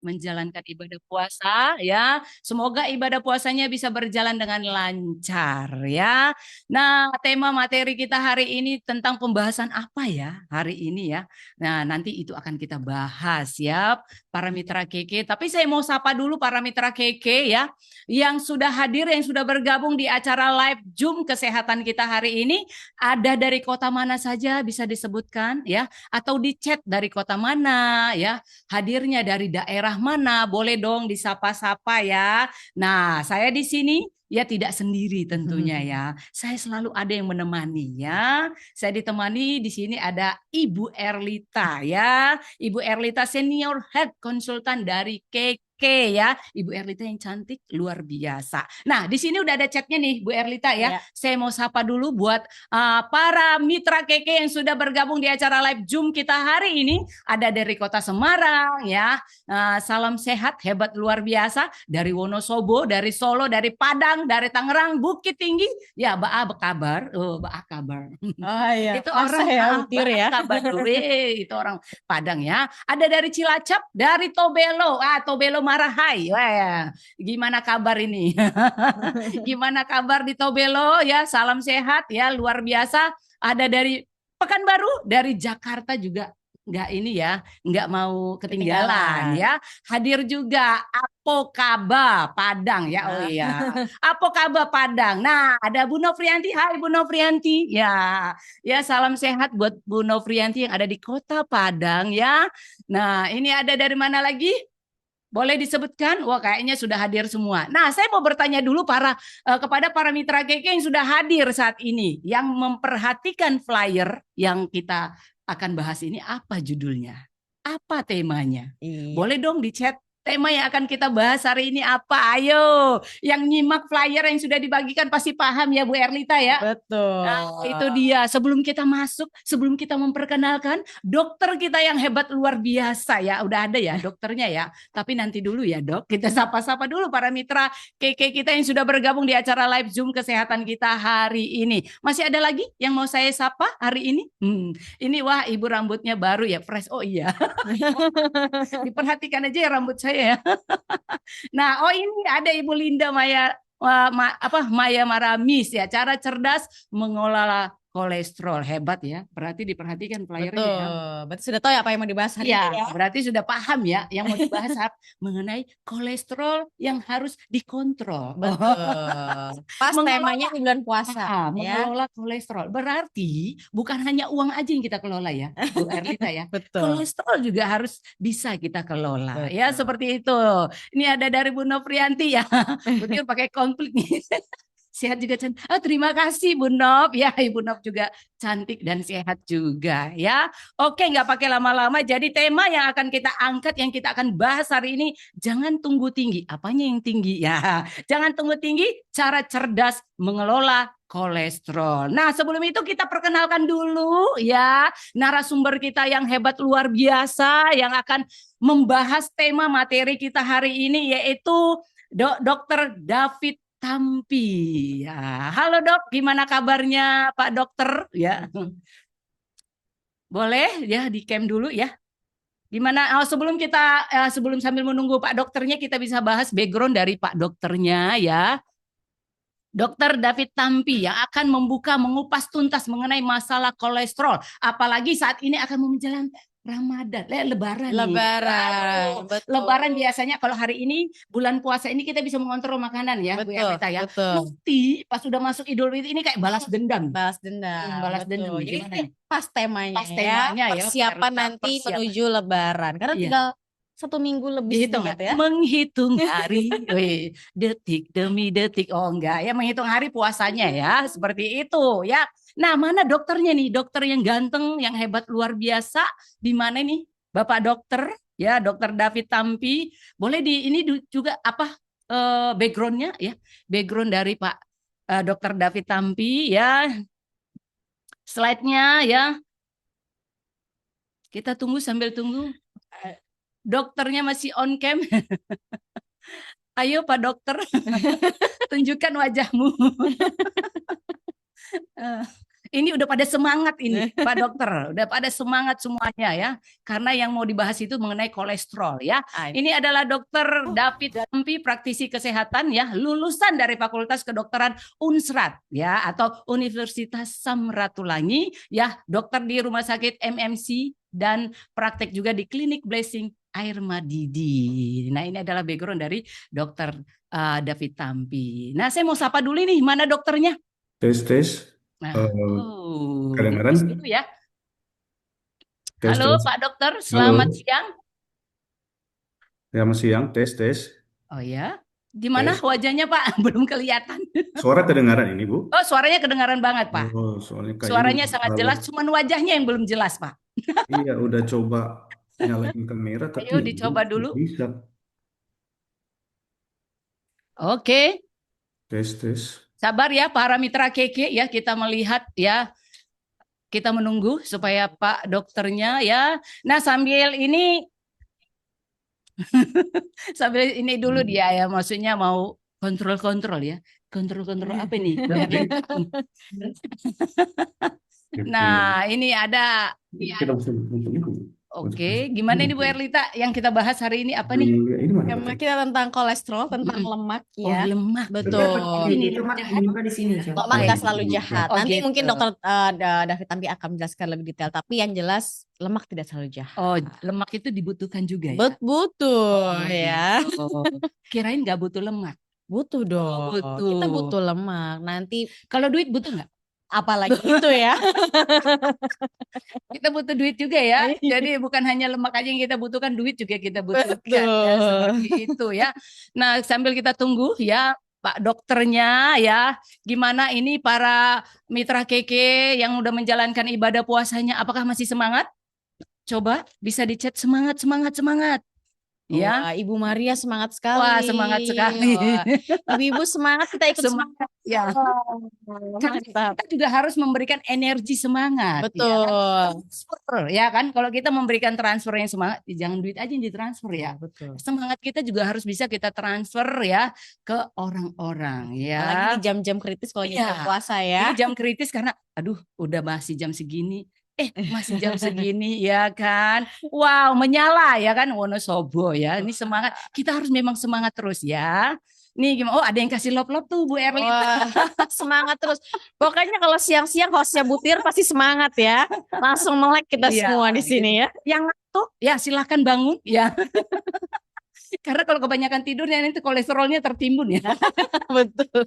menjalankan ibadah puasa ya. Semoga ibadah puasanya bisa berjalan dengan lancar ya. Nah, tema materi kita hari ini tentang pembahasan apa ya hari ini ya. Nah, nanti itu akan kita bahas ya para mitra KK. Tapi saya mau sapa dulu para mitra KK ya yang sudah hadir, yang sudah bergabung di acara live Zoom kesehatan kita hari ini. Ada dari kota mana saja bisa disebutkan ya, atau di chat dari kota mana ya, hadirnya dari daerah mana, boleh dong disapa-sapa ya. Nah, saya di sini ya tidak sendiri tentunya ya. Saya selalu ada yang menemani ya. Saya ditemani di sini ada Ibu Erlita ya. Ibu Erlita Senior Head Konsultan dari KK ya. Ibu Erlita yang cantik luar biasa. Nah, di sini udah ada chatnya nih Bu Erlita ya. Ya. Saya mau sapa dulu buat para mitra KK yang sudah bergabung di acara live Zoom kita hari ini. Ada dari kota Semarang ya, salam sehat hebat luar biasa dari Wonosobo, dari Solo, dari Padang, dari Tangerang, Bukit Tinggi ya. Mbak kabar, oh Mbak kabar. Oh iya, Itu kerasa orang ya Utir ya. kabar itu orang Padang ya. Ada dari Cilacap, dari Tobelo, Tobelo Marahai. Wah, gimana kabar ini? Gimana kabar di Tobelo ya? Salam sehat ya, luar biasa. Ada dari Pekanbaru, dari Jakarta juga nggak ini ya, nggak mau ketinggalan ya. Hadir juga Apokaba Padang ya. Oh iya, Apokaba Padang. Nah, ada Bu Novrianti. Hai Bu Novrianti. Ya, ya salam sehat buat Bu Novrianti yang ada di Kota Padang ya. Nah, ini ada dari mana lagi? Boleh disebutkan? Wah, kayaknya sudah hadir semua. Nah, saya mau bertanya dulu kepada para mitra KK yang sudah hadir saat ini, yang memperhatikan flyer yang kita akan bahas ini, apa judulnya? Apa temanya? Iya, Boleh dong di chat. Tema yang akan kita bahas hari ini apa? Ayo, yang nyimak flyer yang sudah dibagikan pasti paham ya Bu Erlita ya. Nah, itu betul. dia. Sebelum kita masuk, sebelum kita memperkenalkan dokter kita yang hebat luar biasa ya. Udah ada ya dokternya ya. Tapi nanti dulu ya dok. Kita sapa-sapa dulu para mitra KK kita yang sudah bergabung di acara live Zoom kesehatan kita hari ini. Masih ada lagi yang mau saya sapa hari ini? Ini wah ibu rambutnya baru ya, fresh. Oh iya, diperhatikan aja ya rambut saya ya. Nah, oh ini ada Ibu Linda Maya Maya Maramis ya, cara cerdas mengelola kolesterol. Hebat ya. Berarti diperhatikan flyernya ya. Betul. Berarti sudah tahu ya apa yang mau dibahas hari Iya, ini ya. berarti sudah paham ya yang mau dibahas mengenai kolesterol yang harus dikontrol. Betul. Pas Mengelola temanya di bulan puasa ya. mengelola kolesterol. Berarti bukan hanya uang aja yang kita kelola ya, Bu Erlita ya. Betul. Kolesterol juga harus bisa kita kelola. Ya, Betul. seperti itu. Ini ada dari Bu Novrianti ya. Betul pakai konflik nih. Sehat juga cantik. Terima kasih Bu Nov. Ya, Ibu Nov juga cantik dan sehat juga ya. Oke, nggak pakai lama-lama. Jadi tema yang akan kita angkat, yang kita akan bahas hari ini, jangan tunggu tinggi. Apanya yang tinggi ya? Jangan tunggu tinggi, cara cerdas mengelola kolesterol. Nah, sebelum itu kita perkenalkan dulu ya narasumber kita yang hebat luar biasa yang akan membahas tema materi kita hari ini yaitu Dr. David Tampi. Ya, halo dok, gimana kabarnya Pak Dokter? Ya, boleh ya di cam dulu ya. Gimana? Sebelum sambil menunggu Pak Dokternya kita bisa bahas background dari Pak Dokternya ya. Dokter David Tampi yang akan mengupas tuntas mengenai masalah kolesterol, apalagi saat ini akan menjelang Ramadan, Lebaran nih. Lebaran, Lebaran betul. biasanya kalau hari ini bulan puasa ini kita bisa mengontrol makanan ya, Bu Betul, Erlita ya. betul. Nanti pas sudah masuk Idul Fitri ini kayak balas dendam. Balas dendam, Balas betul. dendam Jadi gimana ini nih? pas temanya Pas ya, temanya ya, Bu persiapan Erlita, nanti persiapan. menuju Lebaran. Karena Iya. tinggal 1 minggu lebih Dihitung sedikit ya? ya. Menghitung hari, detik demi detik. Oh enggak ya, menghitung hari puasanya ya, seperti itu ya. Nah, mana dokternya nih? Dokter yang ganteng, yang hebat luar biasa. Di mana nih? Bapak dokter ya, Dokter David Tampi. Boleh di ini juga apa backgroundnya ya? Background dari Pak Dokter David Tampi ya. Slide-nya ya. Kita tunggu sambil tunggu. Dokternya masih on cam. Ayo Pak Dokter, tunjukkan wajahmu. Ini udah pada semangat ini, Pak Dokter. Udah pada semangat semuanya ya. Karena yang mau dibahas itu mengenai kolesterol ya. Ini adalah Dokter David Tampi, praktisi kesehatan ya, lulusan dari Fakultas Kedokteran Unsrat ya atau Universitas Samratulangi ya, dokter di Rumah Sakit MMC dan praktek juga di Klinik Blessing Air Madidi. Nah, ini adalah background dari Dokter David Tampi. Nah, saya mau sapa dulu nih, mana dokternya? Tes tes. Nah, Kedengaran? di dulu ya. Tes Halo tes. Pak Dokter, Halo. selamat siang. Selamat siang. Tes tes. Oh ya, gimana Tes. wajahnya Pak? Belum kelihatan. Suara kedengaran ini, Bu? Oh, suaranya kedengaran banget Pak. Oh, soalnya kayaknya Suaranya sangat terlalu. jelas, cuman wajahnya yang belum jelas Pak. Iya, udah coba nyalain kamera tapi Ayo dicoba dulu. nggak bisa. Oke, Tes tes. sabar ya para mitra keke ya, kita melihat ya. Kita menunggu supaya Pak dokternya ya. Nah, sambil ini sambil ini dulu dia ya, maksudnya mau kontrol-kontrol ya. Kontrol-kontrol apa nih? Nah, ini ada. Kita bisa untuk itu. Oke, gimana ini Bu Erlita yang kita bahas hari ini apa nih? Ini mana? Tema kita tentang kolesterol, tentang lemak Oh, ya. lemak. Betul. Ini Lemak jahat. juga di sini. Lemak nggak selalu jahat. Oh, Nanti gitu. mungkin dokter David Tampi akan menjelaskan lebih detail. Tapi yang jelas lemak tidak selalu jahat. Oh, lemak itu dibutuhkan juga ya? Betul Oh, ya. gitu. Kirain nggak butuh lemak. Butuh dong. butuh. Kita butuh lemak. Nanti Kalau duit butuh nggak? apalagi itu ya. Kita butuh duit juga ya. Iya. Jadi bukan hanya lemak aja yang kita butuhkan, duit juga kita butuhkan. Ya, Betul. seperti itu ya. Nah, sambil kita tunggu ya Pak dokternya ya. Gimana ini para mitra keke yang udah menjalankan ibadah puasanya, apakah masih semangat? Coba bisa dicat semangat, semangat, semangat. Ya. Wah, Ibu Maria semangat sekali. Wah, semangat sekali. Wah, ibu-ibu semangat, kita ikut semangat. Ya. Karena Mantap. kita juga harus memberikan energi semangat. Betul. Ya kan? Transfer, ya kan? Kalau kita memberikan transfer yang semangat, jangan duit aja yang ditransfer ya. Betul. Semangat kita juga harus bisa kita transfer ya ke orang-orang ya. Apalagi di jam-jam kritis kalau Iya. kita puasa ya. Ini jam kritis karena aduh udah masih jam segini. Masih jam segini ya kan. Wow, menyala ya kan Wonosobo ya. Ini semangat. Kita harus memang semangat terus ya. Nih gimana? Oh, ada yang kasih lop-lop tuh Bu Erlita. Wah, semangat terus. Pokoknya kalau siang-siang hostnya Butir pasti semangat ya. Langsung melek kita Iya, semua di sini ya. Yang ngantuk ya silahkan bangun ya. Karena kalau kebanyakan tidurnya nanti kolesterolnya tertimbun ya. Betul.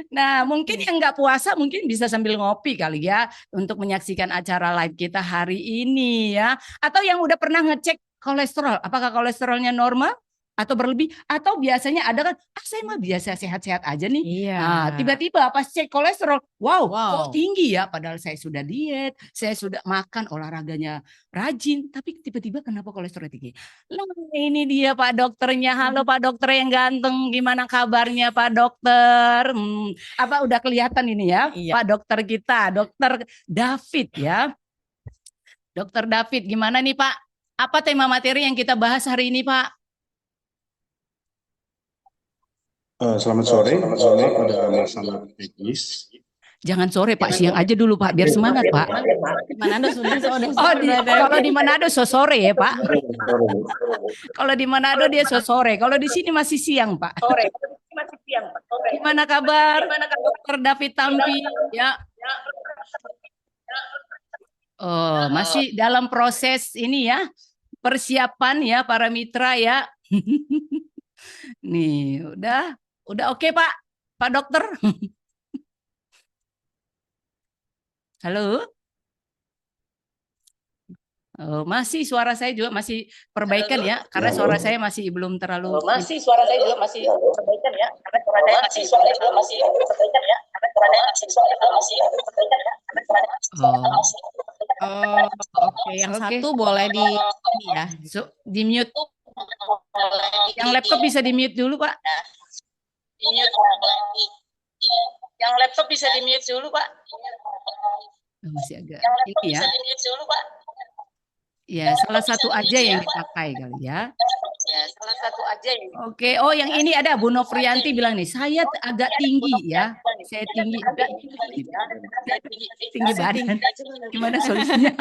Nah, mungkin yang nggak puasa mungkin bisa sambil ngopi kali ya untuk menyaksikan acara live kita hari ini ya. Atau yang udah pernah ngecek kolesterol, apakah kolesterolnya normal atau berlebih? Atau biasanya ada kan, saya mah biasa sehat-sehat aja nih. Iya. Nah, tiba-tiba pas cek kolesterol, wow, Wow. kok tinggi ya? Padahal saya sudah diet, saya sudah makan olahraganya rajin, tapi tiba-tiba kenapa kolesterol tinggi? Nah, ini dia Pak dokternya. Halo Pak dokter yang ganteng, gimana kabarnya Pak dokter? Apa udah kelihatan ini ya, Iya. Pak dokter kita, Dokter David ya. Dokter David, gimana nih Pak? Apa tema materi yang kita bahas hari ini Pak? Selamat sore. Pada masalah teknis. Jangan sore Pak, siang aja dulu Pak, biar semangat Pak. Manado sudah Oh, kalau di Manado sore ya Pak. Kalau di Manado dia sore. Kalau di sini masih siang Pak. Gimana kabar? Dokter David Tampi ya. Oh, masih dalam proses ini ya, persiapan ya para mitra ya. Nih, udah oke Pak, Pak dokter. Halo. Oh, masih suara saya juga masih perbaikan ya, karena suara saya masih belum terlalu. Masih suara saya juga masih perbaikan ya, karena suara saya masih perbaikan ya, karena suara saya masih perbaikan ya. Oh, oke. Yang satu boleh di ini ya. So, di mute. Yang laptop bisa di mute dulu Pak. Yang laptop bisa di mute dulu Pak. Oh, masih agak ini ya. Ya, salah satu aja yang dipakai kali ya. Salah satu aja yang. Oke, oh yang ini ada Bu Novrianti bilang nih, saya agak tinggi ya. saya tinggi tinggi Masih badan. tinggi. Gimana solusinya?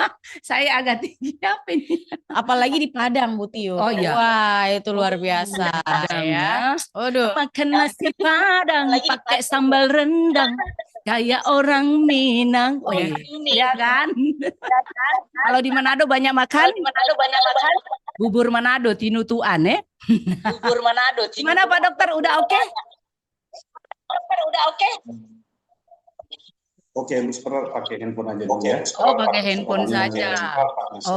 Saya agak tinggi apa ini? Apalagi di Padang, Bu Tio. Oh iya. Wah, itu luar biasa Padang ya. ya. Waduh. Makan nasi Padang pakai sambal rendang kayak orang Minang. Oh iya, ya kan? Kalau di Manado banyak makan bubur Manado tinutuan ya. Gimana Pak Dokter? Udah oke? Oke, Miss Pearl pakai handphone aja dulu ya. Oh, pakai handphone saja.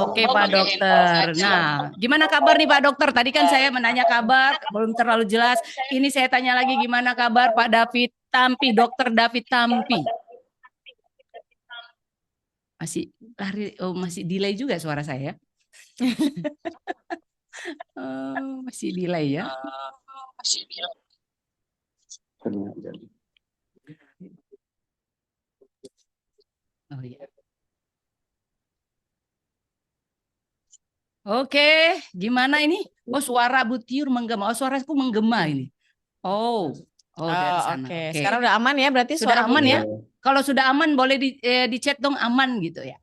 Oke, Pak Dokter. Nah, gimana kabar nih Pak Dokter? Tadi kan saya menanya kabar, belum terlalu jelas. Ini saya tanya lagi gimana kabar Pak David Tampi, Dokter David Tampi. Masih lari, oh, masih delay juga suara saya. Oh, masih delay ya. Oh iya. Oke, gimana ini? Oh, suara butiur menggema. Oh, suaraku menggema ini. Oh, dari sana. Oke. Oke. Sekarang udah aman ya, berarti Sudah suara aman Bu ya? Kalau sudah aman boleh di chat dong aman gitu ya.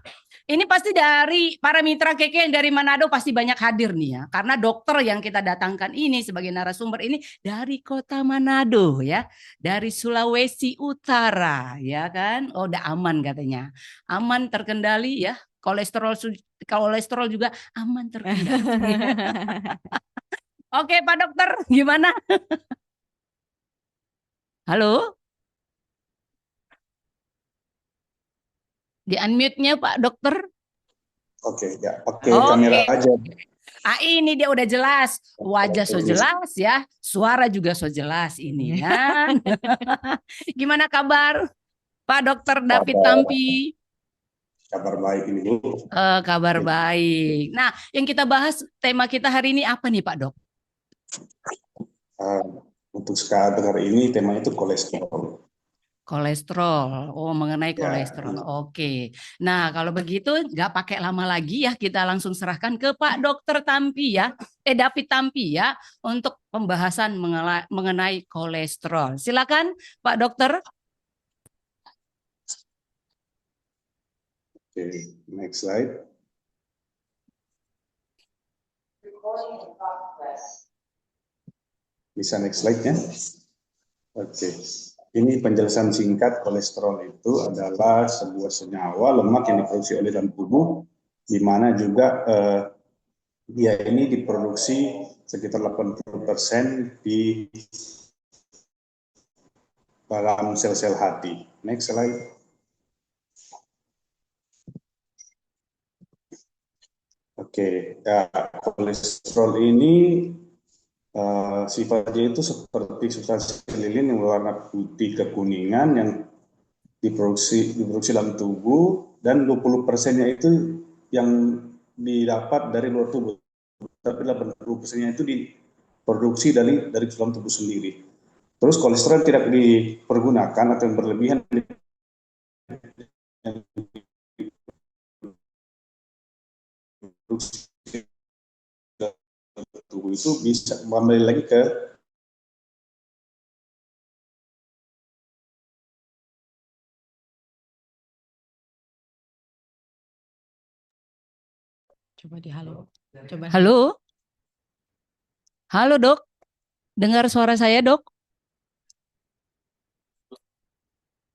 Ini pasti dari para mitra keke yang dari Manado pasti banyak hadir nih ya. Karena dokter yang kita datangkan ini sebagai narasumber ini dari kota Manado ya. Dari Sulawesi Utara ya kan. Oh udah aman katanya. Aman terkendali ya. Kolesterol juga aman terkendali. Oke Pak Dokter gimana? Halo? Di unmute-nya Pak Dokter. Oke, ya pakai kamera aja. Ah ini dia udah jelas, wajah so jelas ya, suara juga so jelas ini ya. Gimana kabar Pak Dokter David Tampi? Kabar baik ini Bu. Kabar baik. Nah, yang kita bahas tema kita hari ini apa nih Pak Dok? Untuk sekarang hari ini temanya itu kolesterol. Kolesterol, oh mengenai kolesterol. Oke. Nah kalau begitu nggak pakai lama lagi ya, kita langsung serahkan ke Pak Dokter Tampi ya, David Tampi ya, untuk pembahasan mengenai kolesterol. Silakan Pak Dokter. Oke, next slide. Bisa next slide-nya? Oke. Ini penjelasan singkat kolesterol itu adalah sebuah senyawa lemak yang diproduksi oleh dalam tubuh, di mana juga dia ini diproduksi sekitar 80% di dalam sel-sel hati. Next slide. Oke, ya, kolesterol ini sifatnya itu seperti substansi lilin yang berwarna putih kekuningan yang diproduksi dalam tubuh, dan 20%-nya itu yang didapat dari luar tubuh, tapi 80%-nya itu diproduksi dari dalam tubuh sendiri. Terus kolesterol tidak dipergunakan atau yang berlebihan tubuh itu bisa kembali lagi ke Coba di halo. Coba. Halo? Halo Dok, dengar suara saya Dok?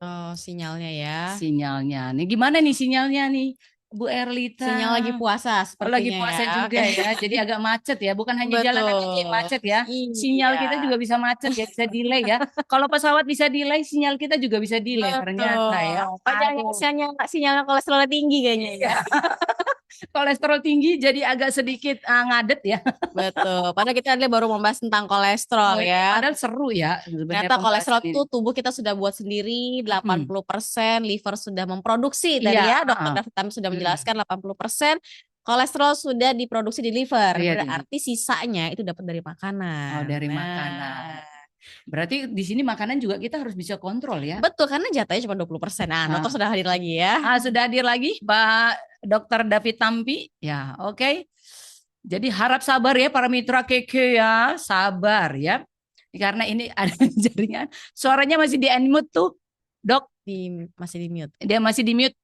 Oh, sinyalnya ya. Sinyalnya, nih gimana nih sinyalnya nih? Bu Erlita. Sinyal lagi puasa sepertinya lagi puasa ya. juga ya, jadi agak macet ya, bukan hanya jalanan aja yang macet ya, sinyal kita juga bisa macet ya, bisa delay ya. Kalau pesawat bisa delay, sinyal kita juga bisa delay ternyata ya. Sinyalnya kolesterol tinggi kayaknya ya. Kolesterol tinggi jadi agak sedikit ngadet ya. Betul. Padahal kita baru membahas tentang kolesterol ya. Padahal seru ya. Ternyata kolesterol itu tubuh kita sudah buat sendiri 80%, liver sudah memproduksi tadi ya. Dokter David Tampi sudah menjelaskan 80%. Kolesterol sudah diproduksi di liver. Berarti sisanya itu dapat dari makanan. Oh, dari makanan. Berarti di sini makanan juga kita harus bisa kontrol ya. Betul, karena jatahnya cuma 20%. Nah, dokter sudah hadir lagi ya. Sudah hadir lagi Pak Dokter David Tampi. Ya, oke. Jadi harap sabar ya para mitra keke ya, sabar ya. Karena ini ada jaringan, suaranya masih di unmute tuh. Dok, Masih di mute. dia masih di mute.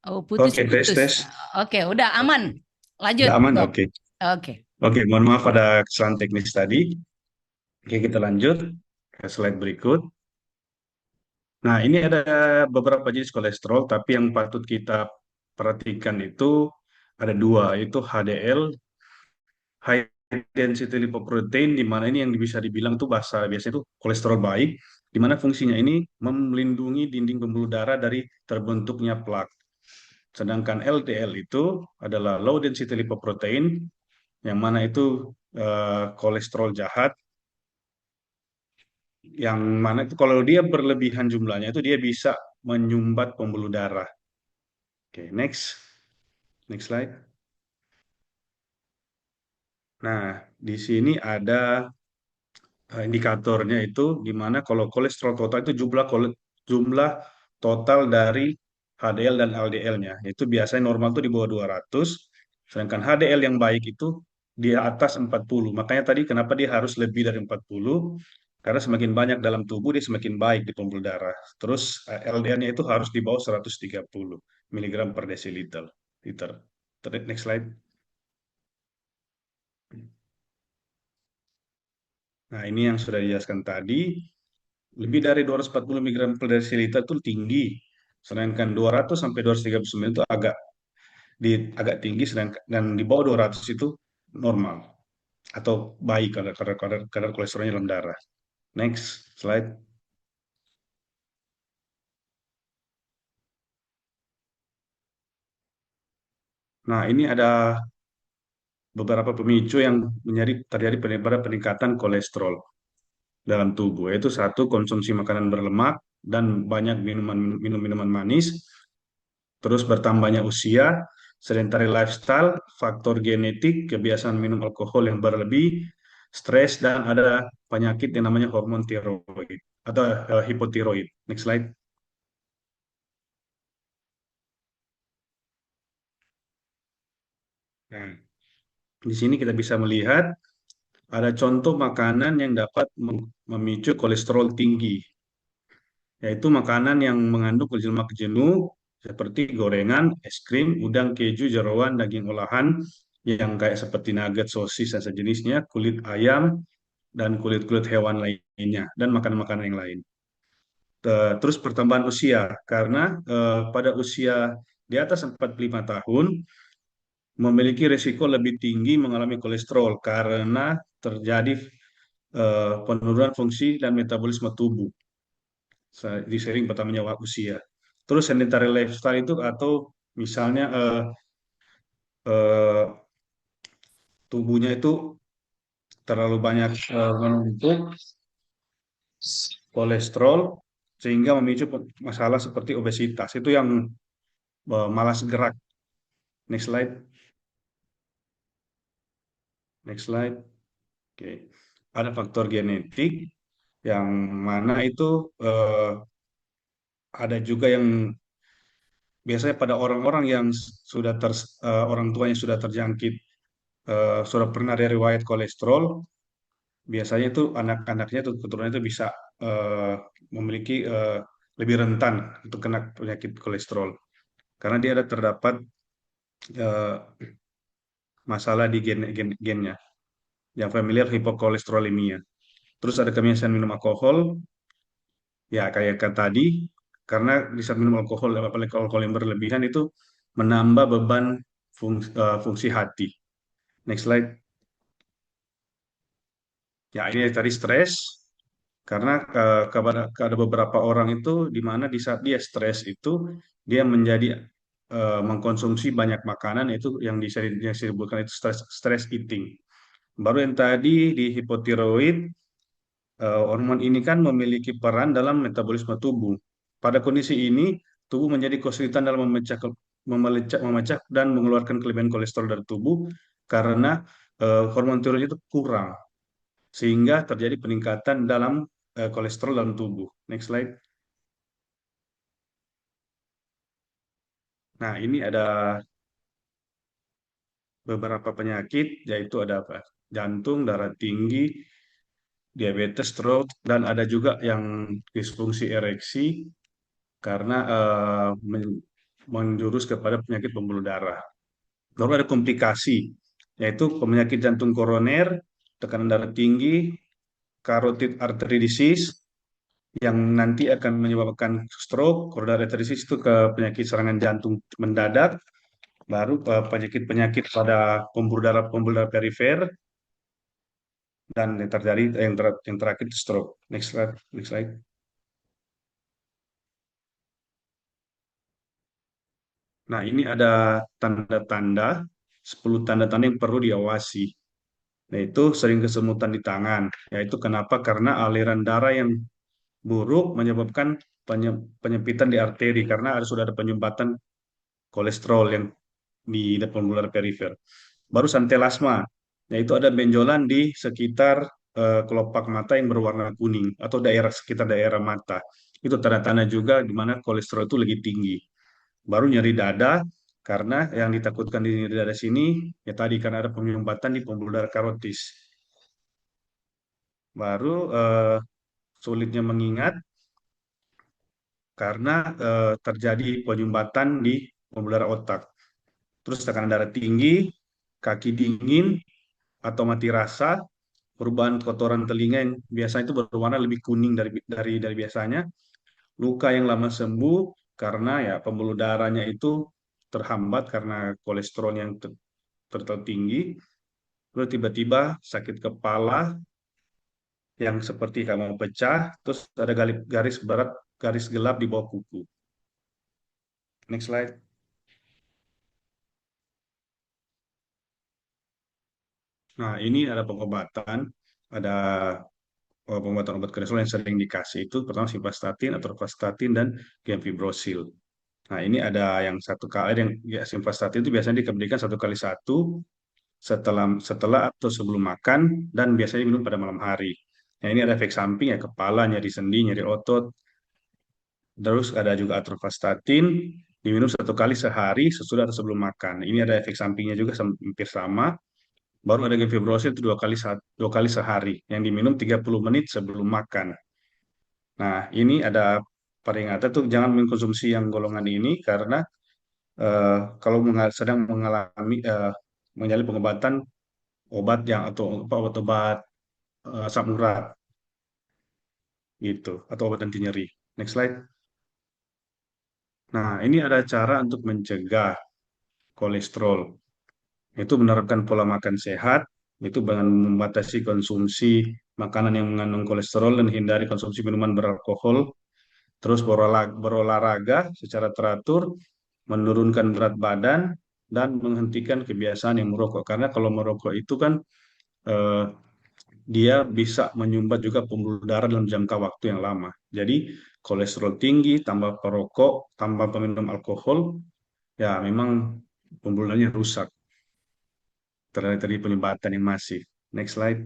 Oh, Oke, tes, putus-putus. tes. Oke, udah aman. Lanjut, Udah aman? Dok. Oke. Oke. Oke, mohon maaf ada kesalahan teknis tadi. Oke, kita lanjut ke slide berikut. Nah, ini ada beberapa jenis kolesterol, tapi yang patut kita perhatikan itu ada dua, yaitu HDL, High Density Lipoprotein, di mana ini yang bisa dibilang tuh bahasa biasa itu kolesterol baik, di mana fungsinya ini melindungi dinding pembuluh darah dari terbentuknya plak. Sedangkan LDL itu adalah Low Density Lipoprotein, yang mana itu kolesterol jahat, yang mana itu kalau dia berlebihan jumlahnya itu dia bisa menyumbat pembuluh darah. Oke, next slide. Nah, di sini ada indikatornya itu di mana kalau kolesterol total itu jumlah total dari HDL dan LDL-nya. Itu biasanya normal tuh di bawah 200, sedangkan HDL yang baik itu di atas 40. Makanya tadi kenapa dia harus lebih dari 40? Karena semakin banyak dalam tubuh dia semakin baik di pembuluh darah. Terus LDL-nya itu harus di bawah 130 miligram per desiliter. Liter. Next slide. Nah, ini yang sudah dijelaskan tadi. Lebih dari 240 mg per desiliter itu tinggi. Sedangkan 200 sampai 239 itu agak tinggi, sedangkan dan di bawah 200 itu normal atau baik kadar kolesterolnya dalam darah. Next slide. Nah, ini ada beberapa pemicu yang terjadi pada peningkatan kolesterol dalam tubuh, yaitu satu, konsumsi makanan berlemak dan banyak minum-minuman manis, terus bertambahnya usia, sedentary lifestyle, faktor genetik, kebiasaan minum alkohol yang berlebih, stres, dan ada penyakit yang namanya hormon tiroid atau hipotiroid. Next slide. Nah, di sini kita bisa melihat ada contoh makanan yang dapat memicu kolesterol tinggi, yaitu makanan yang mengandung lemak jenuh seperti gorengan, es krim, udang, keju, jeroan, daging olahan yang kayak seperti nugget, sosis, dan sejenisnya, kulit ayam, dan kulit-kulit hewan lainnya, dan makanan-makanan yang lain. Terus pertambahan usia, karena pada usia di atas 45 tahun memiliki risiko lebih tinggi mengalami kolesterol karena terjadi penurunan fungsi dan metabolisme tubuh sering bertambahnya usia. Terus sedentary lifestyle itu atau misalnya eh, tubuhnya itu terlalu banyak menumpuk kolesterol sehingga memicu masalah seperti obesitas. Itu yang malas gerak. Next slide. Next slide. Oke. Ada faktor genetik yang mana itu ada juga yang biasanya pada orang-orang yang orang tuanya sudah terjangkit sudah pernah ada riwayat kolesterol, biasanya itu anak-anaknya itu keturunannya itu bisa eh, memiliki lebih rentan untuk kena penyakit kolesterol karena dia ada terdapat eh, masalah di gennya yang familiar hipokolesterolemia. Terus ada kebiasaan minum alkohol, ya kayak tadi, karena di saat minum alkohol, apalagi alkohol yang berlebihan itu menambah beban fungsi hati. Next slide. Ya ini tadi stres, karena ada beberapa orang itu di mana di saat dia stres itu dia menjadi mengkonsumsi banyak makanan itu yang disebutkan itu stress eating. Baru yang tadi di hipotiroid, hormon ini kan memiliki peran dalam metabolisme tubuh. Pada kondisi ini, tubuh menjadi kesulitan dalam memecah dan mengeluarkan kelebihan kolesterol dari tubuh karena hormon tiroid itu kurang, sehingga terjadi peningkatan dalam kolesterol dalam tubuh. Next slide. Nah, ini ada beberapa penyakit, yaitu ada apa? Jantung, darah tinggi, diabetes, stroke, dan ada juga yang disfungsi ereksi karena menjurus kepada penyakit pembuluh darah. Lalu ada komplikasi, yaitu penyakit jantung koroner, tekanan darah tinggi, carotid artery disease, yang nanti akan menyebabkan stroke. Coronary artery disease itu ke penyakit serangan jantung mendadak, baru penyakit-penyakit pada pembuluh darah perifer, dan yang terjadi yang terakhir stroke. Next slide, next slide. Nah, ini ada tanda-tanda, 10 tanda-tanda yang perlu diawasi. Yaitu sering kesemutan di tangan. Yaitu kenapa? Karena aliran darah yang buruk menyebabkan penyempitan di arteri karena sudah ada penyumbatan kolesterol yang di pembuluh darah perifer. Baru santelasma, yaitu ada benjolan di sekitar kelopak mata yang berwarna kuning atau sekitar daerah mata. Itu tanda-tanda juga di mana kolesterol itu lagi tinggi. Baru nyeri dada, karena yang ditakutkan di nyeri dada sini, ya tadi karena ada penyumbatan di pembuluh darah karotis. Baru sulitnya mengingat, karena terjadi penyumbatan di pembuluh darah otak. Terus tekanan darah tinggi, kaki dingin, atau mati rasa, perubahan kotoran telinga yang biasanya itu berwarna lebih kuning dari biasanya, luka yang lama sembuh karena ya pembuluh darahnya itu terhambat karena kolesterol yang terlalu tinggi, lalu tiba-tiba sakit kepala yang seperti kamu pecah, terus ada garis gelap di bawah kuku. Next slide. Nah, ini ada pengobatan, ada pengobatan obat kolesterol yang sering dikasih itu pertama simvastatin, atorvastatin, dan gemfibrozil. Nah, ini ada yang satu kali yang ya, simvastatin itu biasanya diberikan 1 kali 1 setelah atau sebelum makan dan biasanya minum pada malam hari. Nah, ini ada efek samping ya kepala, nyeri sendi, nyeri otot. Terus ada juga atorvastatin diminum 1 kali sehari sesudah atau sebelum makan. Ini ada efek sampingnya juga hampir sama. Baru ada gemfibrozil itu 2 kali sehari yang diminum 30 menit sebelum makan. Nah, ini ada peringatan tuh jangan mengkonsumsi yang golongan ini karena eh, kalau sedang mengalami menjalani pengobatan obat yang atau obat-obat asam urat gitu atau obat anti nyeri. Next slide. Nah, ini ada cara untuk mencegah kolesterol. Itu menerapkan pola makan sehat, itu dengan membatasi konsumsi makanan yang mengandung kolesterol dan hindari konsumsi minuman beralkohol. Terus berolahraga secara teratur, menurunkan berat badan, dan menghentikan kebiasaan yang merokok. Karena kalau merokok itu kan eh, dia bisa menyumbat juga pembuluh darah dalam jangka waktu yang lama. Jadi kolesterol tinggi, tambah perokok, tambah peminum alkohol, ya memang pembuluh darahnya rusak. Terjadi penyumbatan yang masif. Next slide.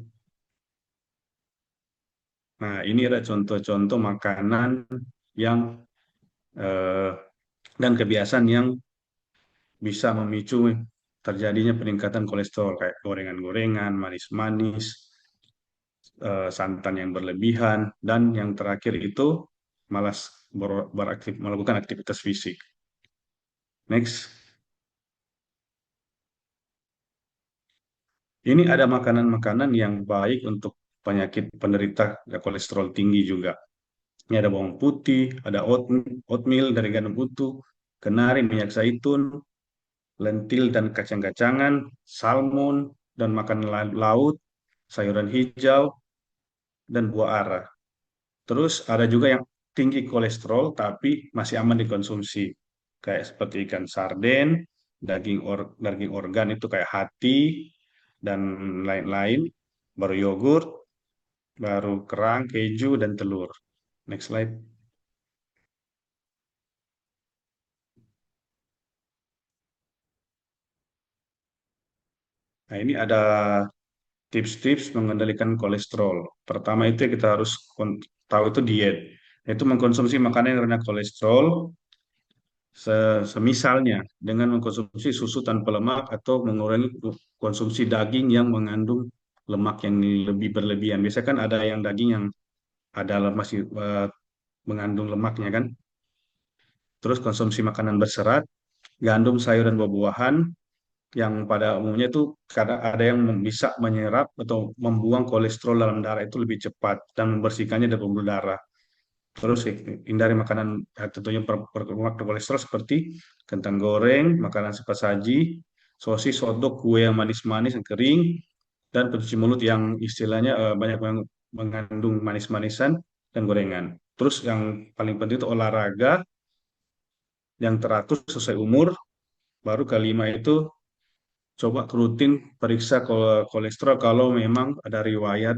Nah, ini ada contoh-contoh makanan yang eh, dan kebiasaan yang bisa memicu terjadinya peningkatan kolesterol kayak gorengan-gorengan, manis-manis, santan yang berlebihan, dan yang terakhir itu malas melakukan aktivitas fisik. Next. Ini ada makanan-makanan yang baik untuk penyakit penderita kolesterol tinggi juga. Ini ada bawang putih, ada oatmeal dari gandum utuh, kenari, minyak zaitun, lentil dan kacang-kacangan, salmon dan makanan laut, sayuran hijau, dan buah arah. Terus ada juga yang tinggi kolesterol tapi masih aman dikonsumsi. Kayak seperti ikan sarden, daging organ itu kayak hati, dan lain-lain. Baru yogurt, baru kerang, keju, dan telur. Next slide. Nah, ini ada tips-tips mengendalikan kolesterol. Pertama itu kita harus tahu itu diet, yaitu mengkonsumsi makanan yang rendah kolesterol, semisalnya dengan mengkonsumsi susu tanpa lemak atau mengurangi konsumsi daging yang mengandung lemak yang lebih berlebihan. Biasanya kan ada yang daging yang ada masih mengandung lemaknya kan. Terus konsumsi makanan berserat, gandum, sayur dan buah-buahan yang pada umumnya itu kadang ada yang bisa menyerap atau membuang kolesterol dalam darah itu lebih cepat dan membersihkannya dari pembuluh darah. Terus hindari makanan tentunya berlemak kolesterol seperti kentang goreng, makanan cepat saji, sosis, hotdog, kue yang manis-manis yang kering, dan pencuci mulut yang istilahnya banyak yang mengandung manis-manisan dan gorengan. Terus yang paling penting itu olahraga yang teratur sesuai umur. Baru kelima itu coba rutin periksa kolesterol kalau memang ada riwayat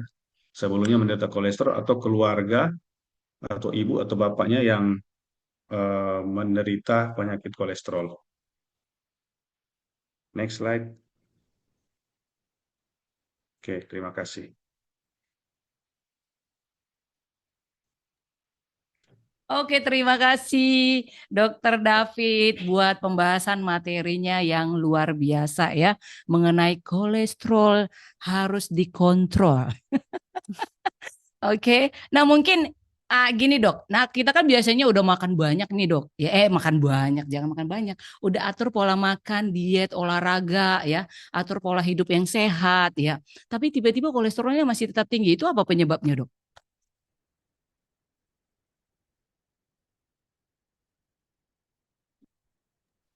sebelumnya menderita kolesterol atau keluarga atau ibu atau bapaknya yang menderita penyakit kolesterol. Next slide. Oke, terima kasih. Oke, terima kasih Dokter David buat pembahasan materinya yang luar biasa ya mengenai kolesterol harus dikontrol. Oke, nah mungkin gini dok, nah kita kan biasanya udah makan banyak nih dok, ya makan banyak, jangan makan banyak, udah atur pola makan, diet, olahraga ya, atur pola hidup yang sehat ya, tapi tiba-tiba kolesterolnya masih tetap tinggi, itu apa penyebabnya dok?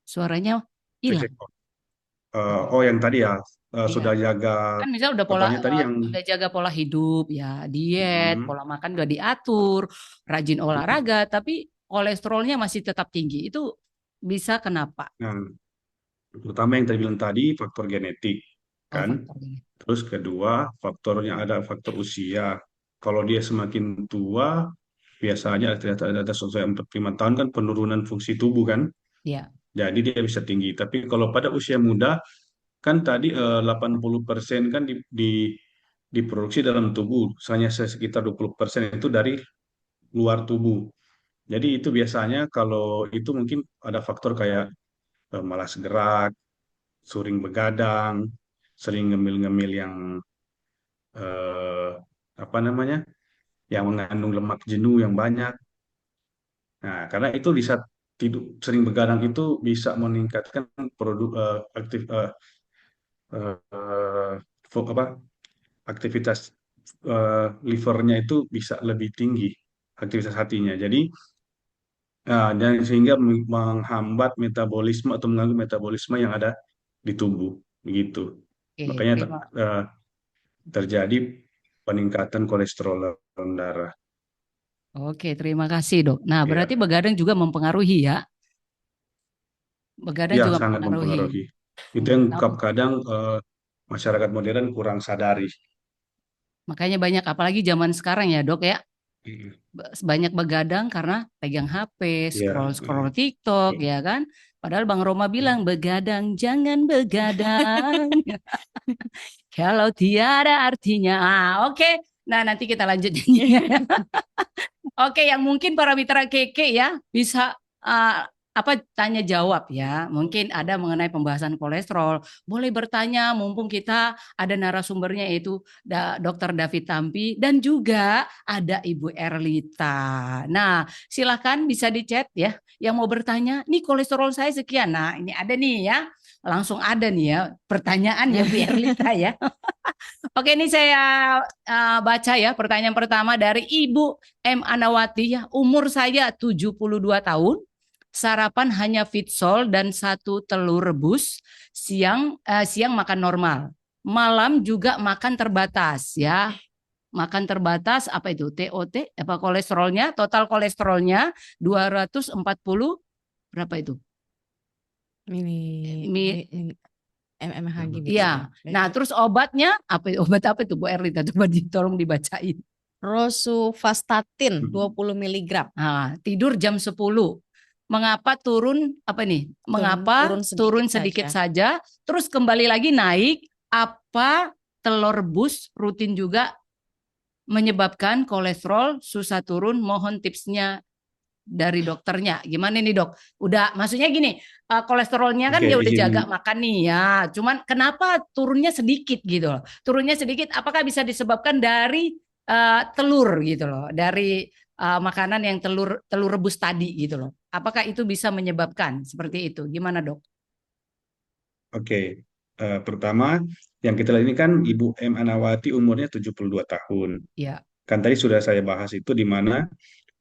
Suaranya hilang. Oh, yang tadi ya Iya. sudah jaga Kan misalnya udah pertanyaan tadi yang udah jaga pola hidup ya, diet, mm, pola makan udah diatur, rajin olahraga, tapi kolesterolnya masih tetap tinggi. Itu bisa kenapa? nah, terutama yang tadi bilang tadi faktor genetik Oh, kan. faktor ini. Terus kedua faktornya ada faktor usia. Kalau dia semakin tua biasanya ada sesuai 45 tahun kan penurunan fungsi tubuh kan. Ya. Jadi dia bisa tinggi. Tapi kalau pada usia muda kan tadi 80% kan diproduksi dalam tubuh, hanya sekitar 20% itu dari luar tubuh. Jadi itu biasanya kalau itu mungkin ada faktor kayak malas gerak, sering begadang, sering ngemil-ngemil yang eh, apa namanya, yang mengandung lemak jenuh yang banyak. Nah, karena itu bisa tidur sering begadang itu bisa meningkatkan produk aktif apa aktivitas livernya itu bisa lebih tinggi aktivitas hatinya. Jadi dan sehingga menghambat metabolisme atau mengganggu metabolisme yang ada di tubuh begitu. Oke, Makanya terima. terjadi peningkatan kolesterol dalam darah. Oke, terima kasih, Dok. Nah, berarti Ya, begadang juga mempengaruhi ya. Begadang ya juga sangat mempengaruhi. mempengaruhi. Itu yang Nah, kadang masyarakat modern kurang sadari. makanya banyak apalagi zaman sekarang ya, Dok ya. Mm. Banyak begadang karena pegang HP, Ya, scroll-scroll TikTok ya kan. Padahal Bang Roma bilang begadang jangan begadang. Kalau tiada artinya. Oke. Nah, nanti kita lanjut nyanyi. Oke, yang mungkin para mitra keke ya bisa apa tanya jawab ya. Mungkin ada mengenai pembahasan kolesterol. Boleh bertanya mumpung kita ada narasumbernya yaitu Dr. David Tampi dan juga ada Ibu Erlita. Nah, silakan bisa di chat ya. Yang mau bertanya, nih kolesterol saya sekian. Nah, ini ada nih ya. Langsung ada nih ya pertanyaan ya Bu Erlita ya. Oke, ini saya baca ya pertanyaan pertama dari Ibu M. Anawati ya. Umur saya 72 tahun. Sarapan hanya fitsol dan satu telur rebus. Siang makan normal. Malam juga makan terbatas ya. Makan terbatas apa itu? TOT apa kolesterolnya? Total kolesterolnya 240 berapa itu? mmHg gitu Iya. ya. Nah, terus obatnya apa? Obat apa itu Bu Erlita? Coba tolong dibacain. Rosuvastatin 20 mg. Nah, tidur jam 10. Mengapa turun apa nih? Mengapa turun sedikit saja, terus kembali lagi naik? Apa telur rebus rutin juga menyebabkan kolesterol susah turun? Mohon tipsnya dari dokternya. Gimana nih dok? Udah, maksudnya gini, kolesterolnya kan Oke, dia udah izin. jaga makan nih ya. Cuman kenapa turunnya sedikit gitu loh? Turunnya sedikit, apakah bisa disebabkan dari telur gitu loh? Dari makanan yang telur rebus tadi gitu loh. Apakah itu bisa menyebabkan seperti itu? Gimana dok? Oke. Pertama, yang kita lihat ini kan Ibu M. Anawati umurnya 72 tahun. Ya, Kan tadi sudah saya bahas itu di mana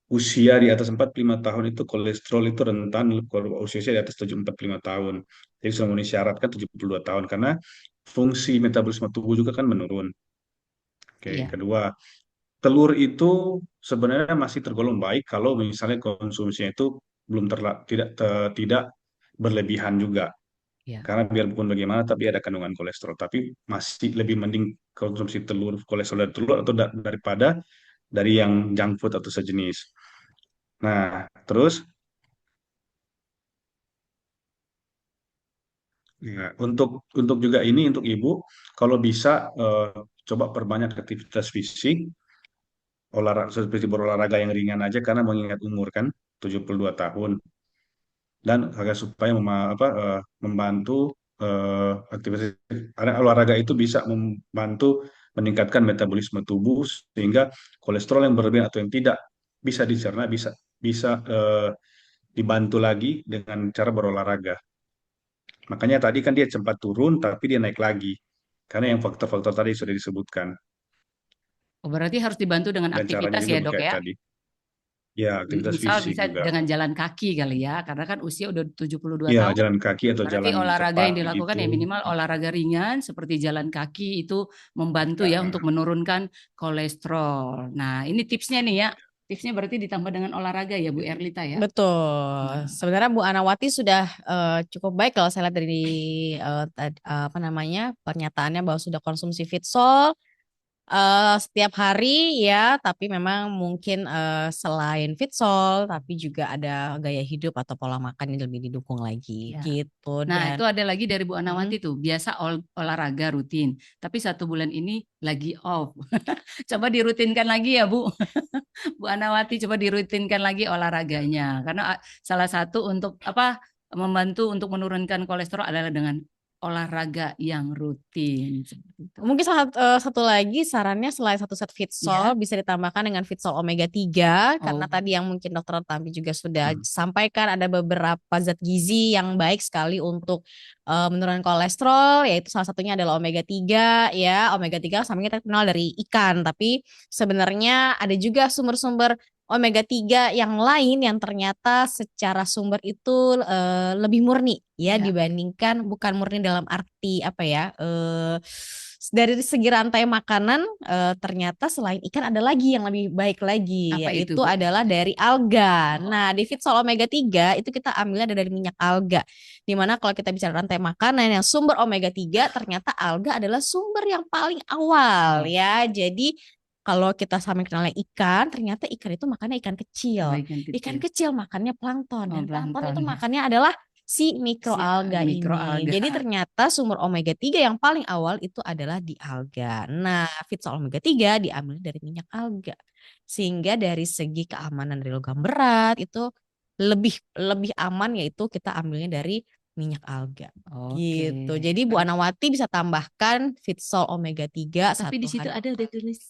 usia di atas 45 tahun itu kolesterol itu rentan kalau usia di atas 45 tahun. Jadi sudah memenuhi syarat kan 72 tahun karena fungsi metabolisme tubuh juga kan menurun. Oke, iya, kedua, telur itu sebenarnya masih tergolong baik kalau misalnya konsumsinya itu belum tidak berlebihan juga. iya. Karena biarpun bagaimana tapi ada kandungan kolesterol. Tapi masih lebih mending konsumsi telur, kolesterol dari telur atau daripada dari yang junk food atau sejenis. Nah, terus ya, untuk juga ini untuk ibu, kalau bisa coba perbanyak aktivitas fisik, olahraga seperti berolahraga yang ringan aja karena mengingat umur kan 72 tahun dan agar supaya membantu aktivitas karena olahraga itu bisa membantu meningkatkan metabolisme tubuh sehingga kolesterol yang berlebihan atau yang tidak bisa dicerna bisa bisa dibantu lagi dengan cara berolahraga. Makanya tadi kan dia sempat turun tapi dia naik lagi karena yang faktor-faktor tadi sudah disebutkan Oh, berarti harus dibantu dengan dan caranya aktivitas juga ya dok kayak ya? tadi. Ya, aktivitas Misal fisik bisa juga. dengan jalan kaki kali ya, karena kan usia udah 72 Ya, tahun. jalan kaki atau Berarti jalan olahraga cepat yang dilakukan begitu. ya minimal olahraga ringan seperti jalan kaki itu membantu ya untuk Ya, menurunkan kolesterol. Nah, ini tipsnya nih ya. Tipsnya berarti ditambah dengan olahraga ya Bu Erlita ya. Betul. Nah, Sebenarnya Bu Anawati sudah cukup baik kalau saya lihat dari apa namanya pernyataannya bahwa sudah konsumsi Fitsol setiap hari ya, tapi memang mungkin selain Fitsol, tapi juga ada gaya hidup atau pola makan yang lebih didukung lagi ya. gitu Nah, dan itu ada lagi dari Bu Anawati mm, tuh, biasa olahraga rutin, tapi 1 bulan ini lagi off. Coba dirutinkan lagi ya Bu. Bu Anawati coba dirutinkan lagi olahraganya karena salah satu untuk apa membantu untuk menurunkan kolesterol adalah dengan olahraga yang rutin seperti itu. mungkin satu lagi sarannya selain satu set Ya. Fitsol bisa ditambahkan dengan Fitsol Omega 3 karena Oh, tadi yang mungkin Dokter Tampi juga sudah sampaikan ada beberapa zat gizi yang baik sekali untuk menurunkan kolesterol yaitu salah satunya adalah Omega 3 ya. Omega 3 sama kita kenal dari ikan tapi sebenarnya ada juga sumber-sumber Omega 3 yang lain yang ternyata secara sumber itu lebih murni ya ya. dibandingkan bukan murni dalam arti apa ya dari segi rantai makanan ternyata selain ikan ada lagi yang lebih baik lagi Apa itu yaitu Bu? adalah dari alga. Nah, di Fitsol Omega 3 itu kita ambilnya dari minyak alga. Dimana kalau kita bicara rantai makanan yang sumber Omega 3 ternyata alga adalah sumber yang paling awal Oh, ya. Jadi kalau kita sama kenalnya ikan, ternyata ikan itu makannya ikan oh, kecil. ikan Ikan kecil. kecil makannya plankton Oh, dan plankton itu plankton ya. makannya adalah si Si mikroalga ini. mikroalga. Jadi ternyata sumber omega 3 yang paling awal itu adalah di alga. Nah, Fitsol omega 3 diambil dari minyak alga. Sehingga dari segi keamanan dari logam berat itu lebih lebih aman yaitu kita ambilnya dari minyak alga. Oke. Gitu. Jadi Bu Anawati bisa tambahkan Fitsol omega 3 Tapi di satu situ hari. ada udah tulis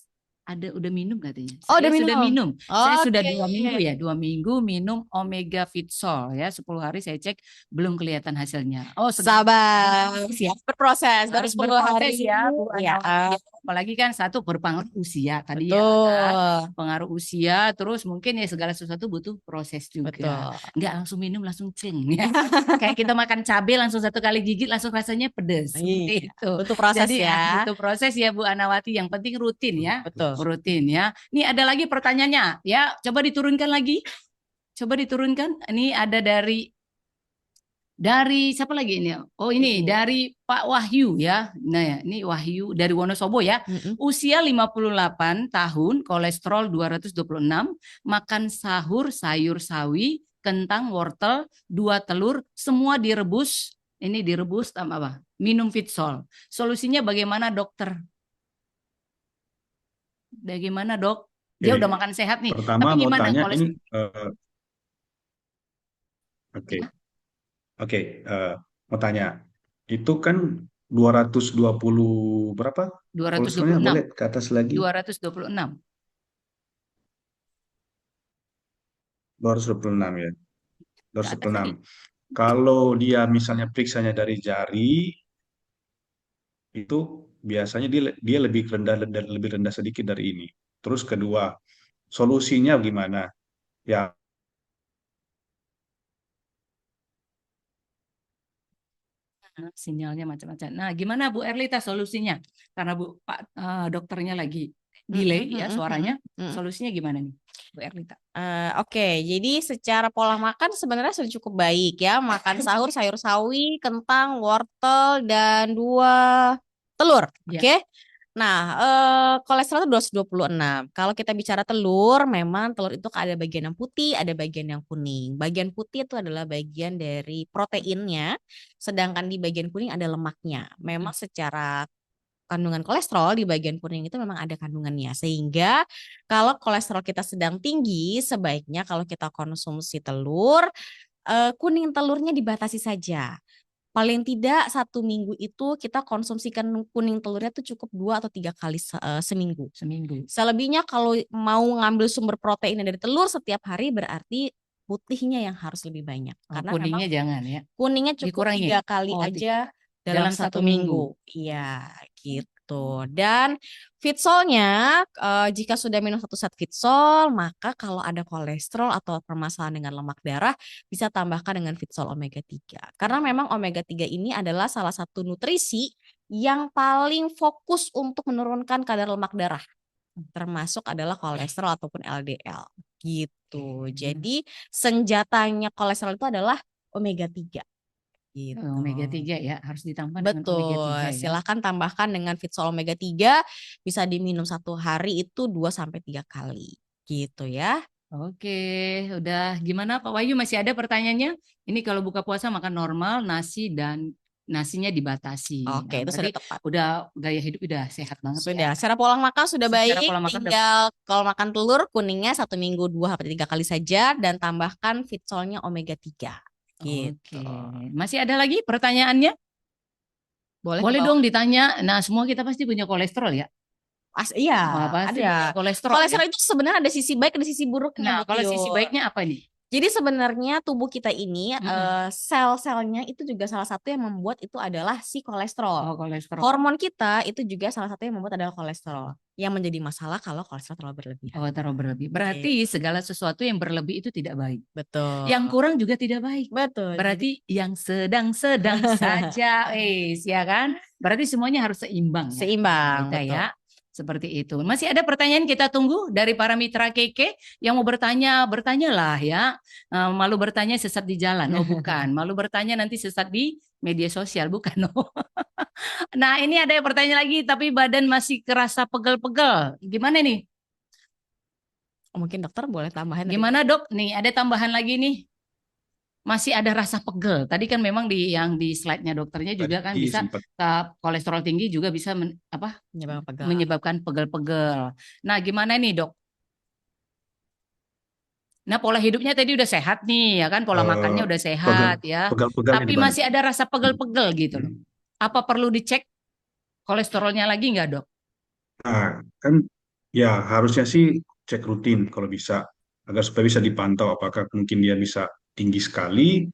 ada udah minum katanya. Oh, udah Saya sudah minum. minum. Saya sudah Oke. 2 minggu ya, 2 minggu minum Omega Fit Sol ya. 10 hari saya cek belum kelihatan hasilnya. Oh, Sabar, siap berproses. Baru harus 10 hari. berproses ya Bu Ya, Anawati. Apalagi kan satu berpengaruh usia tadi ya kan. betul. Pengaruh usia terus mungkin ya segala sesuatu butuh proses juga. Betul. Nggak langsung minum langsung ceng ya. Kayak kita makan cabai langsung 1 kali gigit langsung rasanya pedes Iya, seperti itu. butuh proses Jadi ya. butuh proses ya Bu Anawati. Yang penting rutin ya. Betul. Rutin ya. Nih ada lagi pertanyaannya ya. Coba diturunkan lagi. Coba diturunkan. Ini ada dari siapa lagi ini? Oh ini Ibu. dari Pak Wahyu ya. Nah ya, ini Wahyu dari Wonosobo ya. Mm-mm. Usia 58 tahun, kolesterol 226, makan sahur sayur sawi, kentang, wortel, 2 telur, semua direbus. Ini direbus tambah apa? Minum Fitsol. Solusinya bagaimana dokter? Bagaimana dok? Dia udah Oke. makan sehat nih. Pertama Tapi mau gimana tanya ini kolesterol? Oke, Ya, oke. Mau tanya, itu kan 220 berapa? Kolesterolnya 226. boleh ke atas lagi? 226. 226 ya. Ke atas 226. lagi. Kalau dia misalnya periksanya dari jari, itu biasanya dia lebih rendah sedikit dari ini. Terus kedua, solusinya gimana? Ya, Nah, sinyalnya macam-macam. Nah, gimana Bu Erlita solusinya? Karena dokternya lagi delay ya suaranya. Solusinya gimana nih, Bu Erlita? Oke, jadi secara pola makan sebenarnya sudah cukup baik ya. Makan sahur sayur sawi, kentang, wortel, dan 2 telur. Ya. Oke. Nah, kolesterol itu 226. Kalau kita bicara telur, memang telur itu ada bagian yang putih, ada bagian yang kuning. Bagian putih itu adalah bagian dari proteinnya, sedangkan di bagian kuning ada lemaknya. Memang secara kandungan kolesterol di bagian kuning itu memang ada kandungannya. Sehingga kalau kolesterol kita sedang tinggi, sebaiknya kalau kita konsumsi telur, kuning telurnya dibatasi saja. Paling tidak 1 minggu itu kita konsumsikan kuning telurnya tuh cukup 2 atau 3 kali seminggu. Selebihnya kalau mau ngambil sumber proteinnya dari telur setiap hari berarti putihnya yang harus lebih banyak. Karena Kuningnya memang jangan ya. kuningnya cukup Dikurangi. 3 kali Oh, aja dalam dalam 1 minggu. Iya, gitu. Dan fitsolnya, jika sudah minum 1 set fitsol, maka kalau ada kolesterol atau permasalahan dengan lemak darah, bisa tambahkan dengan fitsol omega 3. Karena memang omega 3 ini adalah salah satu nutrisi yang paling fokus untuk menurunkan kadar lemak darah. Termasuk adalah kolesterol ataupun LDL. Gitu. Jadi senjatanya kolesterol itu adalah omega 3. Gitu. Omega 3 ya, harus ditambah dengan omega 3 Betul, ya. silahkan tambahkan dengan fitsol omega 3, bisa diminum 1 hari itu 2 sampai 3 kali. Gitu ya. Oke, udah gimana Pak Wahyu, masih ada pertanyaannya? Ini kalau buka puasa makan normal, nasi dan nasinya dibatasi. Oke, Nah, itu berarti sudah tepat. udah gaya hidup udah sehat banget ya. Sudah, secara pola makan sudah Secara baik, pola makan udah. tinggal kalau makan telur kuningnya 1 minggu 2 sampai 3 kali saja dan tambahkan fitsolnya omega 3. Gitu. Oke. Masih ada lagi pertanyaannya? Boleh ke Boleh bawah. dong ditanya. Nah, semua kita pasti punya kolesterol ya. Iya, Pasti ada. punya kolesterol ya. Kolesterol itu sebenarnya ada sisi baik, ada sisi buruknya, Nah, Bu kalau Tio. sisi baiknya apa nih? Jadi sebenarnya tubuh kita ini sel-selnya itu juga salah satu yang membuat itu adalah si kolesterol. Oh, kolesterol. Hormon kita itu juga salah satu yang membuat adalah kolesterol. Yang menjadi masalah kalau kolesterol terlalu berlebihan. Oh, terlalu berlebih. Berarti segala sesuatu yang berlebih itu tidak baik. Betul. Yang kurang juga tidak baik. Betul. Berarti yang sedang-sedang saja, ya kan? Berarti semuanya harus seimbang. Seimbang, Kita betul. ya. Seperti itu. Masih ada pertanyaan kita tunggu dari para mitra Keke yang mau bertanya, bertanyalah ya. Malu bertanya sesat di jalan. Oh, bukan. Malu bertanya nanti sesat di media sosial, bukan. Oh. Nah, ini ada yang bertanya lagi tapi badan masih kerasa pegel-pegel. Gimana nih? Mungkin dokter boleh tambahin. Gimana, Dok? Nih, ada tambahan lagi nih. Masih ada rasa pegel. Tadi kan memang yang di slide-nya dokternya juga kan bisa kolesterol tinggi juga bisa menyebabkan pegel-pegel. Nah, gimana nih, Dok? Nah, pola hidupnya tadi udah sehat nih, ya kan? Pola makannya udah sehat ya. Tapi masih ada rasa pegel-pegel gitu loh. Apa perlu dicek kolesterolnya lagi nggak, Dok? Nah, kan ya harusnya sih cek rutin kalau bisa, agar supaya bisa dipantau apakah mungkin dia bisa tinggi sekali.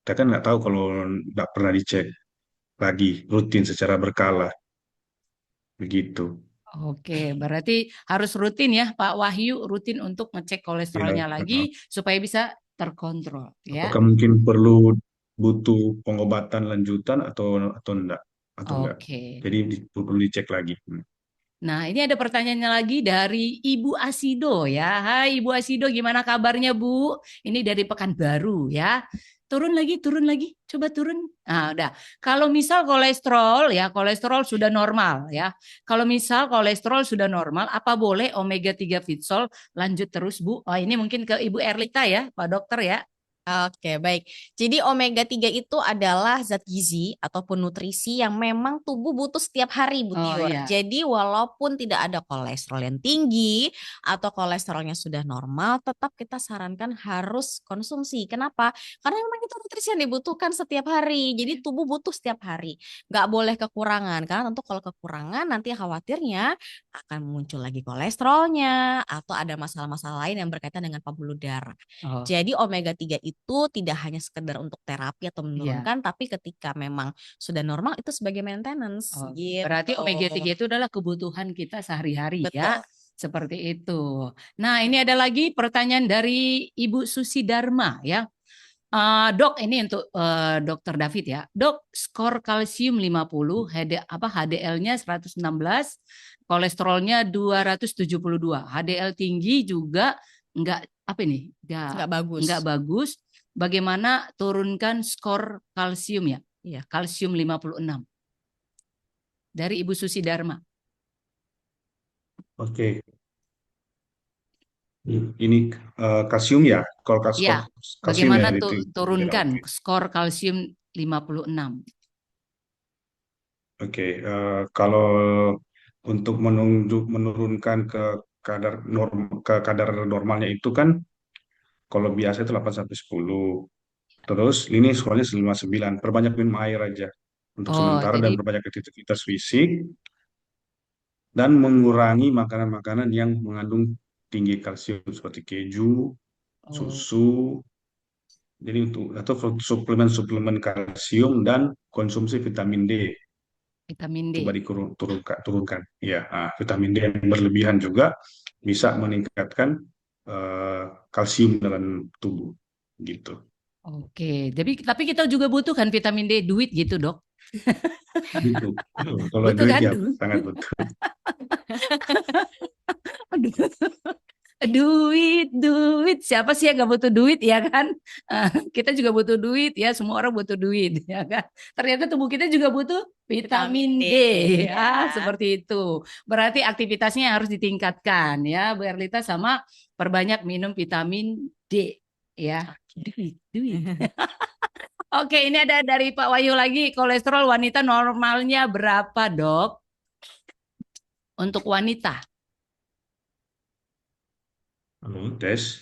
Kita kan nggak tahu kalau nggak pernah dicek lagi rutin secara berkala. Begitu. Oke, berarti harus rutin ya Pak Wahyu, rutin untuk ngecek kolesterolnya Ya, lagi supaya bisa terkontrol ya. apakah mungkin perlu butuh pengobatan lanjutan atau enggak enggak. Oke. Jadi perlu dicek lagi. Nah, ini ada pertanyaannya lagi dari Ibu Asido ya. Hai Ibu Asido, gimana kabarnya Bu? Ini dari Pekanbaru ya. Turun lagi, coba turun. Nah, udah. Kalau misal kolesterol ya, kolesterol sudah normal ya. Kalau misal kolesterol sudah normal, apa boleh omega 3 fitsol lanjut terus Bu? Oh, ini mungkin ke Ibu Erlita ya, Pak Dokter ya. Oke, baik. Jadi omega 3 itu adalah zat gizi ataupun nutrisi yang memang tubuh butuh setiap hari, Bu Oh Tiur. iya. Jadi walaupun tidak ada kolesterol yang tinggi atau kolesterolnya sudah normal, tetap kita sarankan harus konsumsi. Kenapa? Karena memang itu nutrisi yang dibutuhkan setiap hari. Jadi tubuh butuh setiap hari. Nggak boleh kekurangan. Karena tentu kalau kekurangan nanti khawatirnya akan muncul lagi kolesterolnya atau ada masalah-masalah lain yang berkaitan dengan pembuluh darah. Oh Jadi omega 3 itu tidak hanya sekedar untuk terapi atau iya. menurunkan, tapi ketika memang sudah normal itu sebagai maintenance Oh, berarti gitu. omega 3 itu adalah kebutuhan kita sehari-hari ya. Betul. Seperti itu. Nah, ini ada lagi pertanyaan dari Ibu Susi Dharma ya. Dok, ini untuk Dokter David ya. Dok, skor kalsium 50, HDL-nya 116, kolesterolnya 272. HDL tinggi juga enggak apa ini? Nggak bagus. Enggak bagus. Bagaimana turunkan skor kalsium ya? Iya, kalsium 56. Dari Ibu Susi Dharma. Oke, ini kalsium ya, kalau Ya, kalsium ya bagaimana itu. turunkan Oke, skor kalsium 56? oke. Kalau untuk menurunkan ke kadar normalnya itu kan, kalau biasa itu 8 sampai 10. Terus ini skornya 59. Perbanyak minum air aja untuk Oh, sementara dan jadi perbanyak aktivitas fisik dan mengurangi makanan-makanan yang mengandung tinggi kalsium seperti keju, oh, susu. Jadi untuk atau suplemen-suplemen kalsium dan konsumsi vitamin D vitamin coba D. turunkan. Ya, vitamin D yang berlebihan juga bisa meningkatkan kalsium dalam tubuh gitu. Oke, tapi kita juga butuh kan vitamin D, duit gitu, Dok. Gitu. Kalau Butuh duit kan? ya sangat betul. Aduh. Duit, duit. Siapa sih yang gak butuh duit ya kan? Kita juga butuh duit ya, semua orang butuh duit ya kan. Ternyata tubuh kita juga butuh Vitamin vitamin D D ya, ya. seperti itu. Berarti aktivitasnya harus ditingkatkan ya, Bu Erlita, sama perbanyak minum vitamin D ya. Duit, duit. Oke, ini ada dari Pak Wahyu lagi. Kolesterol wanita normalnya berapa, Dok? Untuk wanita, Halo, tes.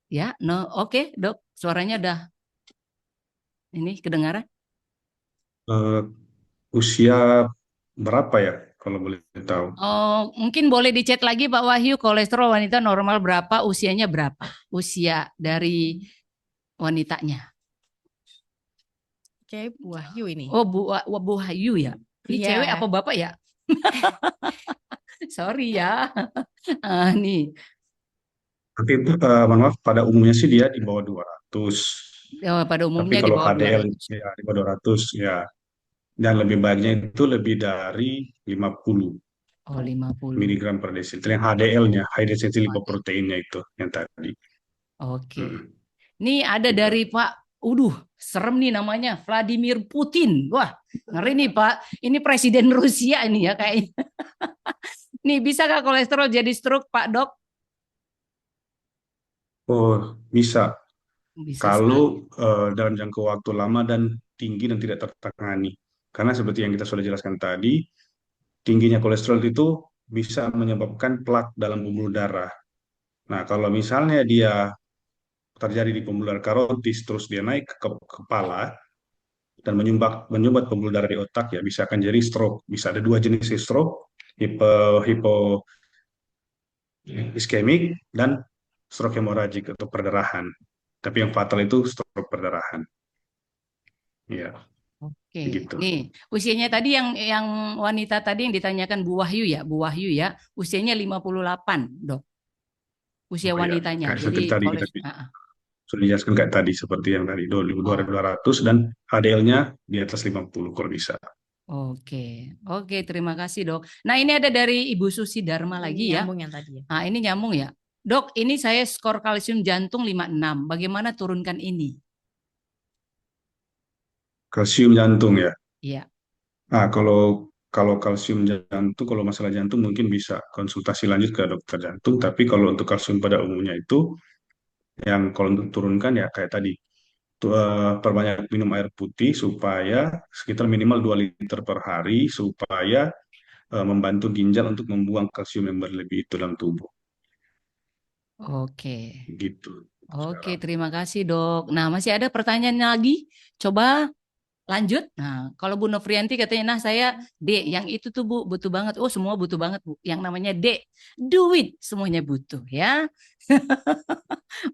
ya? No, oke, Dok. Suaranya udah ini kedengaran? Eh, Usia berapa ya kalau boleh tahu? Oh, mungkin boleh dicek lagi Pak Wahyu, kolesterol wanita normal berapa, usianya berapa? Usia dari wanitanya. Oke, Bu Wahyu ini. Oh, Bu Wahyu ya. Ini cewek Iya. apa bapak ya? Sorry ya. Nih, Tapi itu, mohon maaf, pada umumnya sih dia di bawah 200. pada Tapi umumnya di kalau bawah HDL 200. ya di bawah 200 ya. Dan lebih baiknya itu lebih dari 50 Oh, 50. miligram per desiliter. Yang HDL-nya, high density Oh, ada. lipoproteinnya itu yang tadi. Oke. Hmm, Nih ada gitu. dari Pak, serem nih namanya, Vladimir Putin. Wah, ngeri nih Pak. Ini presiden Rusia ini ya kayaknya. Nih, bisa nggak kolesterol jadi stroke, Pak Dok? Oh, bisa. Bisa Kalau sekali. dalam jangka waktu lama dan tinggi dan tidak tertangani. Karena seperti yang kita sudah jelaskan tadi, tingginya kolesterol itu bisa menyebabkan plak dalam pembuluh darah. Nah, kalau misalnya dia terjadi di pembuluh darah karotis, terus dia naik ke kepala dan menyumbat pembuluh darah di otak, ya bisa akan jadi stroke. Bisa ada dua jenis stroke, hipo iskemik dan stroke hemoragik atau perdarahan. Tapi yang fatal itu stroke perdarahan. Ya, Oke, begitu. nih usianya tadi yang wanita tadi yang ditanyakan Bu Wahyu ya, usianya 58, Dok. Usia Oh ya, wanitanya. kayak Jadi seperti tadi kita sudah dijelaskan kayak tadi seperti yang tadi oh, 200 dan HDL-nya di atas 50 kalau bisa. oke. Oke, terima kasih, Dok. Nah, ini ada dari Ibu Susi Dharma Ini lagi ya. nyambung yang tadi ya. Nah, ini nyambung ya. Dok, ini saya skor kalsium jantung 56. Bagaimana turunkan ini? Kalsium jantung ya. Iya. Nah, kalau kalau kalsium jantung, kalau masalah jantung mungkin bisa konsultasi lanjut ke dokter jantung. Tapi kalau untuk kalsium pada umumnya itu Yang kalau untuk turunkan ya kayak tadi, perbanyak minum air putih supaya sekitar minimal 2 liter per hari supaya membantu ginjal untuk membuang kalsium yang berlebih itu dalam tubuh. Oke. Gitu Oke, sekarang. terima kasih, Dok. Nah, masih ada pertanyaan lagi? Coba lanjut. Nah, kalau Bu Nofrianti katanya, nah saya D, yang itu tuh Bu, butuh banget. Oh, semua butuh banget, Bu. Yang namanya D, duit, semuanya butuh ya.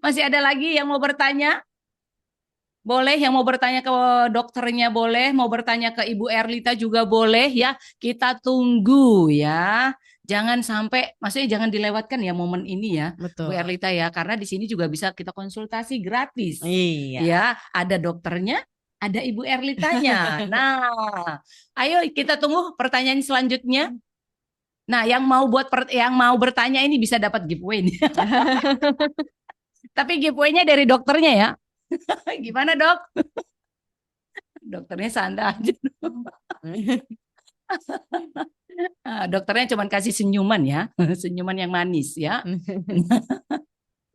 Masih ada lagi yang mau bertanya? Boleh, yang mau bertanya ke dokternya boleh, mau bertanya ke Ibu Erlita juga boleh ya. Kita tunggu ya. Jangan sampai, maksudnya jangan dilewatkan ya momen ini ya, Bu Betul. Erlita ya, karena di sini juga bisa kita konsultasi gratis. Iya. Ya, ada dokternya, ada Ibu Erlitanya. Nah, ayo kita tunggu pertanyaan selanjutnya. Nah, yang mau bertanya ini bisa dapat giveaway nih. Tapi giveaway-nya dari dokternya ya. Gimana, Dok? Dokternya sanda aja. Dokternya cuma kasih senyuman ya, senyuman yang manis ya.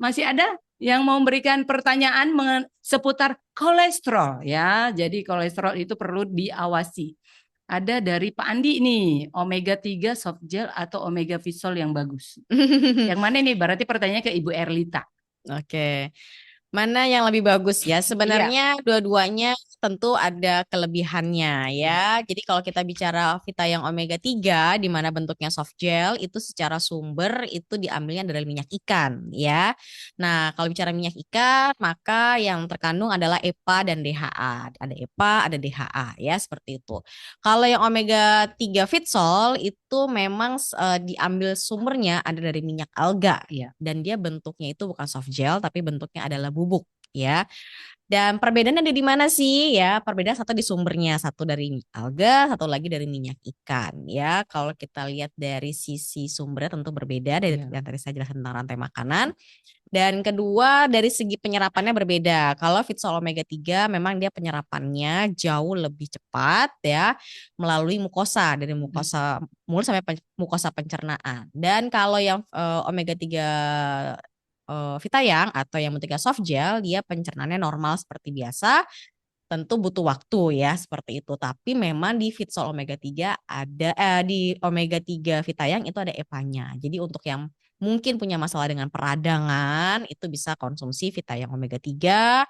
Masih ada yang mau memberikan pertanyaan seputar kolesterol ya. Jadi kolesterol itu perlu diawasi. Ada dari Pak Andi nih, omega 3 soft gel atau omega Visol yang bagus. Yang mana nih? Berarti pertanyaannya ke Ibu Erlita. Oke. Mana yang lebih bagus ya? Iya, Sebenarnya dua-duanya tentu ada kelebihannya iya, ya. Jadi kalau kita bicara Vita yang omega 3 di mana bentuknya soft gel itu secara sumber itu diambilnya dari minyak ikan ya. Nah, kalau bicara minyak ikan maka yang terkandung adalah EPA dan DHA. Ada EPA, ada DHA ya seperti itu. Kalau yang omega 3 Fitsol itu memang diambil sumbernya ada dari minyak alga iya. dan dia bentuknya itu bukan soft gel tapi bentuknya adalah bubuk ya. Dan perbedaannya ada di mana sih ya? Perbedaan satu di sumbernya, satu dari alga, satu lagi dari minyak ikan ya. Kalau kita lihat dari sisi sumbernya tentu berbeda dari Iya. yang tadi saya jelaskan tentang rantai makanan. Dan kedua dari segi penyerapannya berbeda. Kalau Fitsol Omega 3 memang dia penyerapannya jauh lebih cepat ya melalui mukosa dari Mm. mukosa mulut sampai mukosa pencernaan. Dan kalau yang Omega 3 Vitayang atau yang bentuknya soft gel dia pencernaannya normal seperti biasa. Tentu butuh waktu ya seperti itu. Tapi memang di Fitsol Omega 3 ada di Omega 3 Vitayang itu ada EPA-nya. Jadi untuk yang mungkin punya masalah dengan peradangan itu bisa konsumsi Vitayang Omega 3.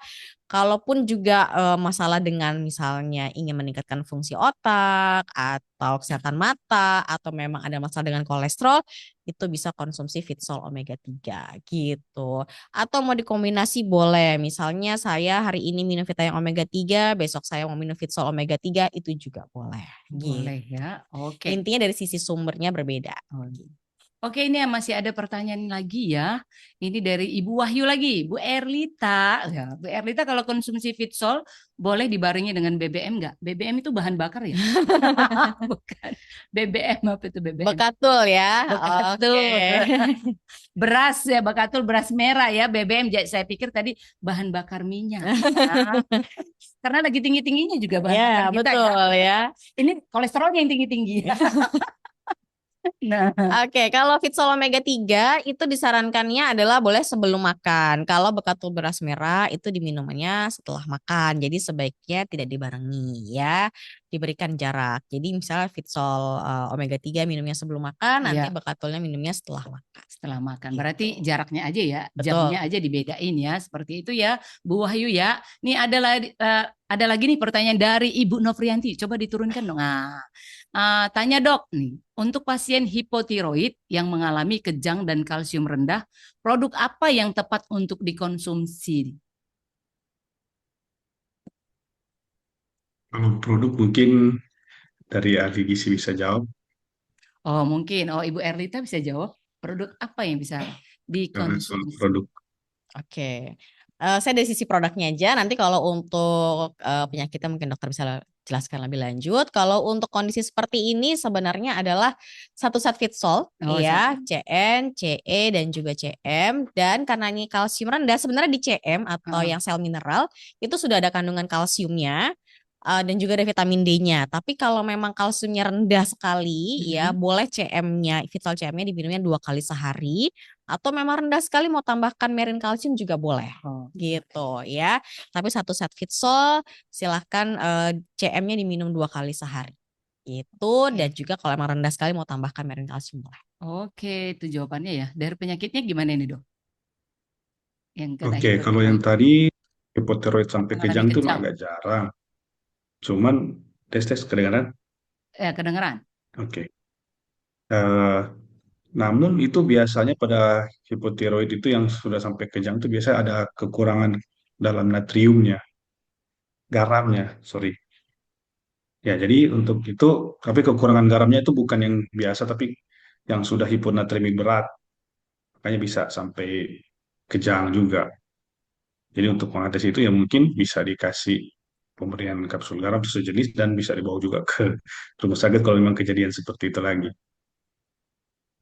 Kalaupun juga masalah dengan misalnya ingin meningkatkan fungsi otak atau kesehatan mata atau memang ada masalah dengan kolesterol itu bisa konsumsi Fitsol Omega 3 gitu. Atau mau dikombinasi boleh. Misalnya saya hari ini minum Vita yang omega 3, besok saya mau minum Fitsol omega 3 itu juga boleh. Gitu. Boleh ya. Oke. Intinya dari sisi sumbernya berbeda. Oh, oke, ini masih ada pertanyaan lagi ya. Ini dari Ibu Wahyu lagi, Bu Erlita. Ya, Bu Erlita kalau konsumsi Fitsol boleh dibarengi dengan BBM nggak? BBM itu bahan bakar ya? Bukan. BBM apa itu BBM? Bekatul ya. Oke. Bekatul. Beras ya, bekatul beras merah ya, BBM. Jadi saya pikir tadi bahan bakar minyak. Ya. Karena lagi tinggi-tingginya juga bahan bakar Ya, kita ya. betul ya. Ini kolesterolnya yang tinggi-tinggi. Nah, Oke, kalau Fitsol Omega 3 itu disarankannya adalah boleh sebelum makan. Kalau bekatul beras merah itu diminumnya setelah makan. Jadi sebaiknya tidak dibarengi ya. Diberikan jarak. Jadi misalnya Fitsol Omega 3 minumnya sebelum makan, nanti iya. bekatulnya minumnya setelah makan. Setelah makan. Berarti Gitu. jaraknya aja ya, jamnya Betul. aja dibedain ya, seperti itu ya, Bu Wahyu ya. Nih ada lagi nih pertanyaan dari Ibu Nofrianti. Coba diturunkan dong. Nah, tanya dok nih, untuk pasien hipotiroid yang mengalami kejang dan kalsium rendah, produk apa yang tepat untuk dikonsumsi? Kalau produk mungkin dari ahli gizi bisa jawab. Oh mungkin, oh Ibu Erlita bisa jawab. Produk apa yang bisa Karena soal dikonsumsi? produk Oke. Saya dari sisi produknya aja. Nanti kalau untuk penyakitnya mungkin dokter bisa jelaskan lebih lanjut. Kalau untuk kondisi seperti ini sebenarnya adalah satu set Fitsol Oh, ya, CN, CE dan juga CM. Dan karena ini kalsium rendah, sebenarnya di CM atau uh, yang sel mineral itu sudah ada kandungan kalsiumnya. dan juga ada vitamin D-nya. Tapi kalau memang kalsiumnya rendah sekali, ya boleh CM-nya, Fitsol CM-nya diminumnya 2 kali sehari. Atau memang rendah sekali mau tambahkan Merin kalsium juga boleh, gitu ya. Tapi 1 set Fitsol silahkan CM-nya diminum 2 kali sehari. Itu dan juga kalau emang rendah sekali mau tambahkan Merin kalsium boleh. Oke, itu jawabannya ya. Dari penyakitnya gimana nih dok? Yang kena Oke, kalau yang hipotiroid. tadi hipotiroid sampai Mengalami kejang itu kejang. agak jarang. Cuman tes kedengaran. Kedengeran. Oke. Eh, namun itu biasanya pada hipotiroid itu yang sudah sampai kejang itu biasanya ada kekurangan dalam natriumnya, garamnya, sorry. Ya, jadi untuk itu, tapi kekurangan garamnya itu bukan yang biasa, tapi yang sudah hiponatremik berat, makanya bisa sampai kejang juga. Jadi untuk mengatasi itu ya mungkin bisa dikasih pemberian kapsul garam sejenis dan bisa dibawa juga ke rumah sakit kalau memang kejadian seperti itu lagi.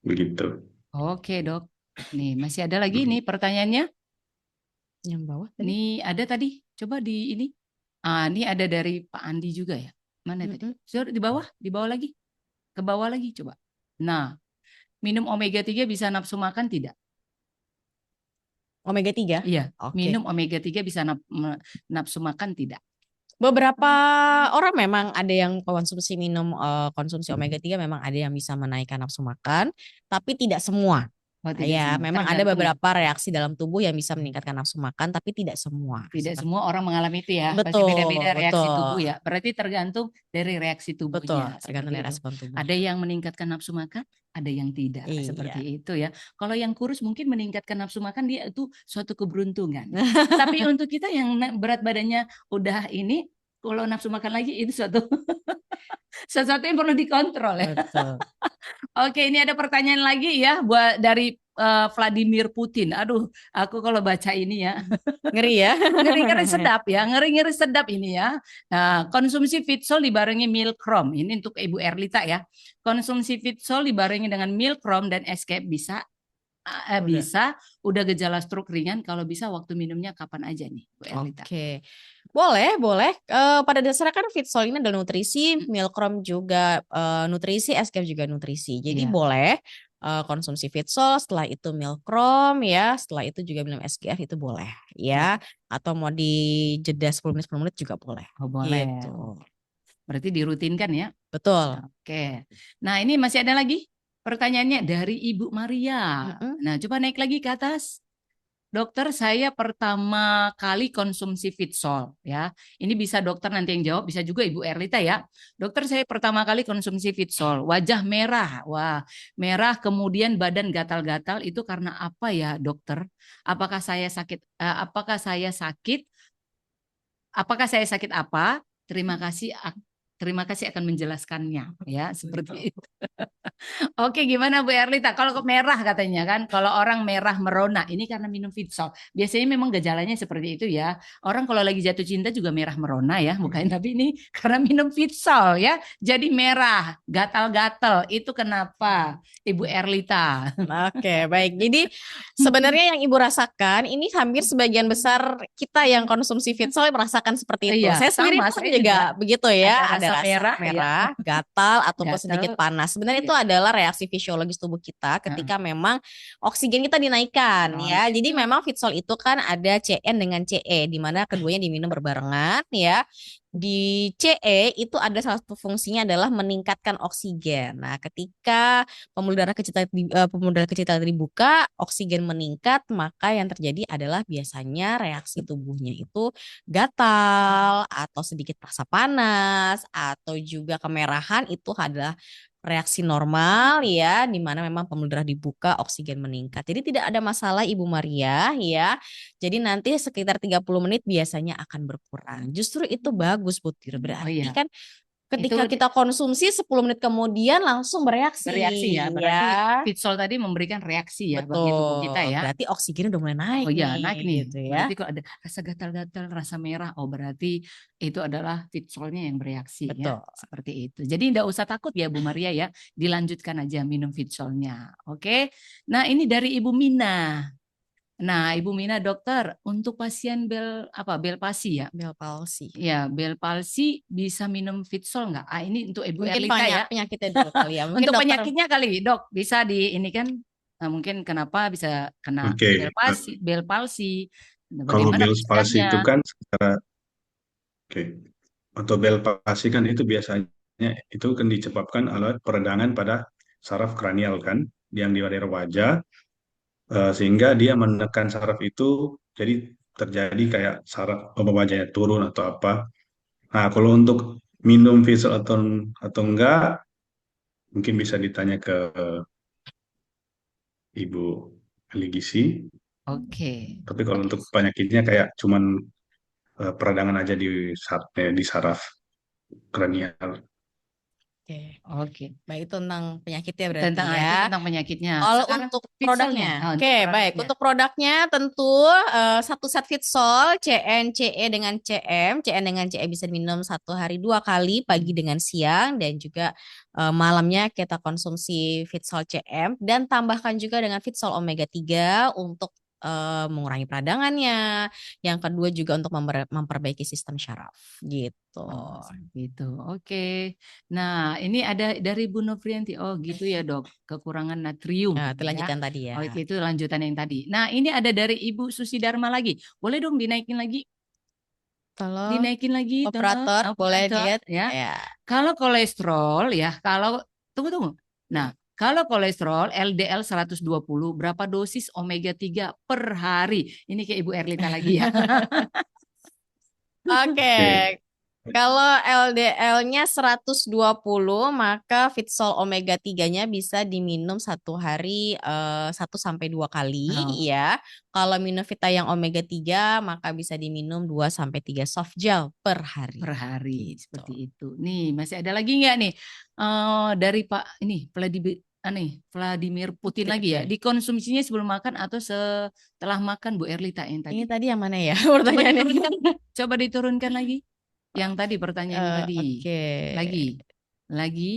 Begitu. Oke dok. Nih masih ada lagi Mm. nih pertanyaannya. Yang bawah tadi? Nih ada tadi. Coba di ini. Ini ada dari Pak Andi juga ya. Mana tadi? Sudah di bawah lagi. Ke bawah lagi coba. Nah, minum omega 3 bisa nafsu makan tidak? Omega 3? Iya, Oke. minum omega 3 bisa nafsu makan tidak? Beberapa orang memang ada yang konsumsi omega 3 memang ada yang bisa menaikkan nafsu makan, tapi tidak semua. Oh, tidak Ya, semua. memang ada Tergantung ya. beberapa reaksi dalam tubuh yang bisa meningkatkan nafsu makan, tapi tidak semua. Tidak semua orang mengalami itu ya. Pasti Betul, beda-beda reaksi betul. tubuh ya. Berarti tergantung dari reaksi Betul, tubuhnya. tergantung dari Seperti itu. respon tubuh. Ada yang meningkatkan nafsu makan, ada yang tidak. Iya. Seperti itu ya. Kalau yang kurus mungkin meningkatkan nafsu makan dia itu suatu keberuntungan. Tapi untuk kita yang berat badannya udah ini, kalau nafsu makan lagi itu suatu sesuatu yang perlu dikontrol ya. Betul. Oke, ini ada pertanyaan lagi ya buat dari Vladimir Putin. Aduh, aku kalau baca ini ya Ngeri ya. ngeri-ngeri sedap ya, ngeri-ngeri sedap ini ya. Nah, konsumsi Fitsol dibarengi Milkrom. Ini untuk Ibu Erlita ya. Konsumsi Fitsol dibarengi dengan Milkrom dan Escape bisa udah gejala stroke ringan. Kalau bisa waktu minumnya kapan aja nih, Bu Erlita? Oke. Boleh. Pada dasarnya kan Fitsol ini adalah nutrisi, Milkrom juga nutrisi, Escape juga nutrisi. Jadi Iya. boleh konsumsi Fitsol, setelah itu Milkrom ya, setelah itu juga minum SGF itu boleh ya. Atau mau di jeda 10 menit juga boleh. Oh, boleh. Gitu. Berarti dirutinkan ya? Betul. Oke. Nah, ini masih ada lagi pertanyaannya dari Ibu Maria. Nah, coba naik lagi ke atas. Dokter, saya pertama kali konsumsi Fitsol ya. Ini bisa dokter nanti yang jawab, bisa juga Ibu Erlita ya. Dokter, saya pertama kali konsumsi Fitsol, wajah merah. Wah, merah kemudian badan gatal-gatal itu karena apa ya, dokter? Apakah saya sakit? Apakah saya sakit? Apakah saya sakit apa? Terima kasih akan menjelaskannya ya, seperti itu. Oke, gimana Bu Erlita? Kalau merah katanya kan, kalau orang merah merona, ini karena minum Fitsol. Biasanya memang gejalanya seperti itu ya. Orang kalau lagi jatuh cinta juga merah merona ya, bukan. Tapi ini karena minum Fitsol ya, jadi merah, gatal-gatal. Itu kenapa, Ibu Erlita? Oke, baik. Jadi sebenarnya yang Ibu rasakan ini hampir sebagian besar kita yang konsumsi Fitsol merasakan seperti itu. Iya, Saya sendiri sama, pun saya juga begitu ya, ada rasa merah, ya. gatal ataupun Gatal. sedikit panas. Sebenarnya itu adalah reaksi fisiologis tubuh kita ketika memang oksigen kita dinaikkan ya. Jadi memang Fitsol itu kan ada CN dengan CE di mana keduanya diminum berbarengan ya. Di CE itu ada salah satu fungsinya adalah meningkatkan oksigen. Nah, ketika pembuluh darah kecil tadi dibuka, oksigen meningkat, maka yang terjadi adalah biasanya reaksi tubuhnya itu gatal atau sedikit rasa panas atau juga kemerahan. Itu adalah reaksi normal ya, di mana memang pembuluh darah dibuka, oksigen meningkat. Jadi tidak ada masalah Ibu Maria ya. Jadi nanti sekitar 30 menit biasanya akan berkurang. Justru itu bagus Putri. Berarti kan ketika kita konsumsi 10 menit kemudian langsung bereaksi. Bereaksi ya, berarti Fitsol tadi memberikan reaksi ya bagi tubuh kita ya. Berarti oksigen udah mulai naik. Oh iya, naik nih. Gitu ya. Berarti kalau ada rasa gatal-gatal, rasa merah, oh berarti itu adalah Fitsolnya yang bereaksi. Betul. Ya. Seperti itu. Jadi tidak usah takut ya Bu Maria ya, dilanjutkan aja minum Fitsolnya. Oke. Nah, ini dari Ibu Mina. Nah, Ibu Mina dokter, untuk pasien bel palsi ya? Bel palsi. Ya, bel palsi bisa minum Fitsol nggak? Ini untuk Ibu Mungkin Erlita ya. penyakitnya dulu kali ya. Mungkin Untuk dokter. penyakitnya kali, Dok, bisa ini kan mungkin kenapa bisa kena Oke, bel palsi. Nah, kalau bagaimana bel palsi itu pencegahannya? kan oke, untuk bel palsi kan itu biasanya itu kan disebabkan oleh peradangan pada saraf kranial kan, yang di daerah wajah, sehingga dia menekan saraf itu, jadi terjadi kayak saraf wajahnya turun atau apa. Nah, kalau untuk minum Vissel atau enggak, mungkin bisa ditanya ke Ibu ahli gizi. Oke. Tapi kalau Oke. untuk penyakitnya kayak cuman peradangan aja di saraf kranial. Oke. Oke. Baik, itu tentang penyakitnya berarti Tentang itu ya. tentang penyakitnya. Kalau Sekarang untuk Vitsolnya. produknya, Untuk oke baik. produknya. Untuk produknya tentu satu set Fitsol, CN, CE dengan CM. CN dengan CE bisa diminum 1 hari 2 kali, pagi dengan siang, dan juga malamnya kita konsumsi Fitsol CM. Dan tambahkan juga dengan Fitsol Omega 3 untuk mengurangi peradangannya. Yang kedua juga untuk memperbaiki sistem syaraf gitu. Oh, gitu. Oke. Nah, ini ada dari Bu Novrianti. Oh, gitu ya, Dok. Kekurangan natrium Nah, itu ya. lanjutan tadi ya. Oke, itu lanjutan yang tadi. Nah, ini ada dari Ibu Susi Dharma lagi. Boleh dong dinaikin lagi? Kalau Dinaikin lagi, tolong. operator boleh Operator, diet ya. ya. Kalau kolesterol ya, tunggu. Nah, kalau kolesterol LDL 120, berapa dosis omega 3 per hari? Ini kayak Ibu Erlita lagi ya. Oke, Oke. kalau LDL-nya 120, maka Fitsol Omega 3-nya bisa diminum 1 hari 1 sampai 2 kali Oh, ya. Kalau minum Vita yang Omega 3, maka bisa diminum 2 sampai 3 soft gel per hari. per hari Gitu. seperti itu. Nih, masih ada lagi nggak nih? Dari Pak ini Vladimir Putin lagi ya. Oke. Dikonsumsinya sebelum makan atau setelah makan, Bu Erlita yang tadi? Ini tadi yang mana ya Coba pertanyaannya? diturunkan, coba diturunkan lagi. Yang tadi pertanyaan yang tadi. Oke. Lagi.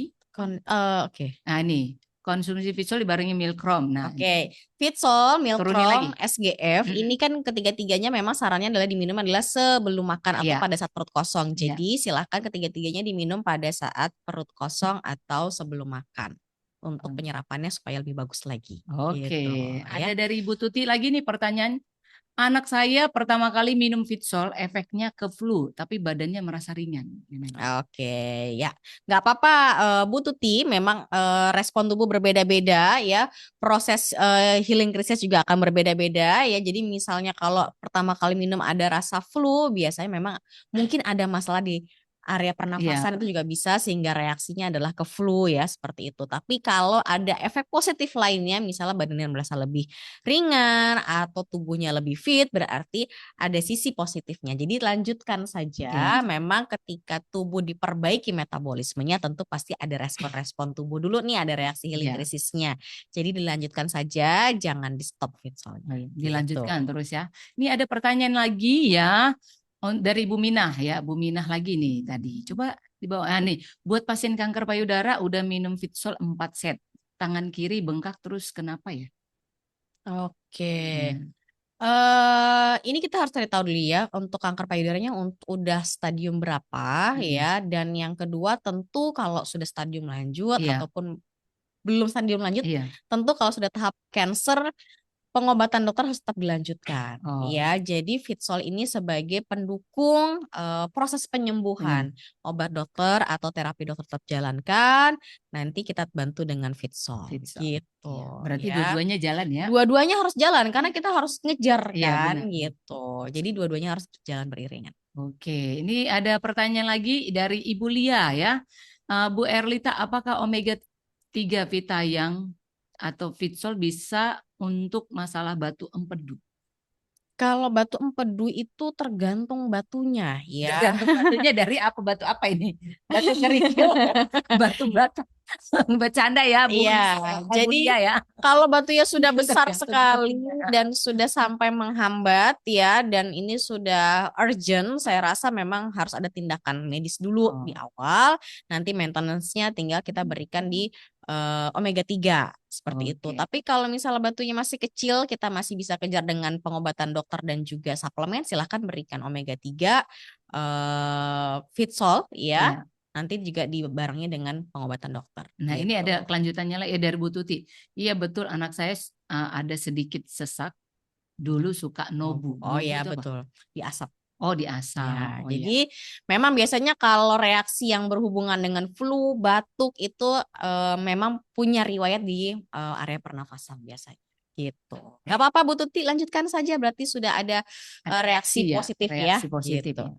Oke. Nah, ini konsumsi Vitsol dibarengi Milkrom. Nah, Oke, Fitsol, turunin lagi. Milkrom, SGF, ini kan ketiga-tiganya memang sarannya adalah diminum adalah sebelum makan atau Iya. pada saat perut kosong. Iya. Jadi silahkan ketiga-tiganya diminum pada saat perut kosong atau sebelum makan untuk penyerapannya supaya lebih bagus lagi. Oke, Gitu, ada ya. dari Ibu Tuti lagi nih pertanyaan. Anak saya pertama kali minum Fitsol, efeknya ke flu, tapi badannya merasa ringan. Oke, ya, nggak apa-apa, Bu Tuti. Memang respon tubuh berbeda-beda, ya. Proses healing krisis juga akan berbeda-beda, ya. Jadi misalnya kalau pertama kali minum ada rasa flu, biasanya memang mungkin ada masalah di area pernafasan, itu juga bisa sehingga reaksinya adalah ke flu ya, seperti itu. Tapi kalau ada efek positif lainnya, misalnya badannya merasa lebih ringan atau tubuhnya lebih fit, berarti ada sisi positifnya. Jadi lanjutkan saja. Memang ketika tubuh diperbaiki metabolismenya, tentu pasti ada respon-respon tubuh dulu nih, ada reaksi healing krisisnya. Jadi dilanjutkan saja, jangan di stop Fitsolnya. Dilanjutkan terus ya. Ini ada pertanyaan lagi ya. Dari Bu Minah ya, Bu Minah lagi nih tadi. Coba di bawah nih, buat pasien kanker payudara udah minum Fitsol 4 set. Tangan kiri bengkak terus kenapa ya? Oke. Ini kita harus cari tahu dulu ya untuk kanker payudaranya udah stadium berapa ya, dan yang kedua tentu kalau sudah stadium lanjut ataupun belum stadium lanjut, tentu kalau sudah tahap cancer pengobatan dokter harus tetap dilanjutkan. Ya, jadi Fitsol ini sebagai pendukung proses penyembuhan. Obat dokter atau terapi dokter tetap jalankan, nanti kita bantu dengan Fitsol. Gitu. Berarti ya. dua-duanya jalan ya? Dua-duanya harus jalan karena kita harus ngejar benar. kan gitu. Jadi dua-duanya harus jalan beriringan. Oke, ini ada pertanyaan lagi dari Ibu Lia ya. Bu Erlita, apakah omega 3 Vita yang atau Fitsol bisa untuk masalah batu empedu? Kalau batu empedu itu tergantung batunya ya. Tergantung batunya dari apa, batu apa ini? Batu kerikil, batu bata. Bercanda ya, Bu Iya, Bu jadi Lia ya. kalau batunya sudah besar Tergantung sekali batunya. dan sudah sampai menghambat ya, dan ini sudah urgent, saya rasa memang harus ada tindakan medis dulu di Oh, awal. Nanti maintenance-nya tinggal kita berikan di omega 3 seperti itu. oke. Tapi kalau misalnya batunya masih kecil, kita masih bisa kejar dengan pengobatan dokter dan juga suplemen. Silahkan berikan omega 3, Fitsol ya. Iya. Nanti juga dibarengi dengan pengobatan dokter Nah, ini gitu. ada kelanjutannya lah ya dari Bu Tuti. Iya betul, anak saya ada sedikit sesak. Dulu suka nobu. Oh Nobu ya itu apa? betul, di asap. Oh, di asam. Ya, Oh iya. jadi memang biasanya kalau reaksi yang berhubungan dengan flu, batuk itu memang punya riwayat di area pernafasan biasanya. Gitu. Gak apa-apa Bu Tuti, lanjutkan saja. Berarti sudah ada reaksi Reaksi ya, positif ya. reaksi positif Gitu. ya.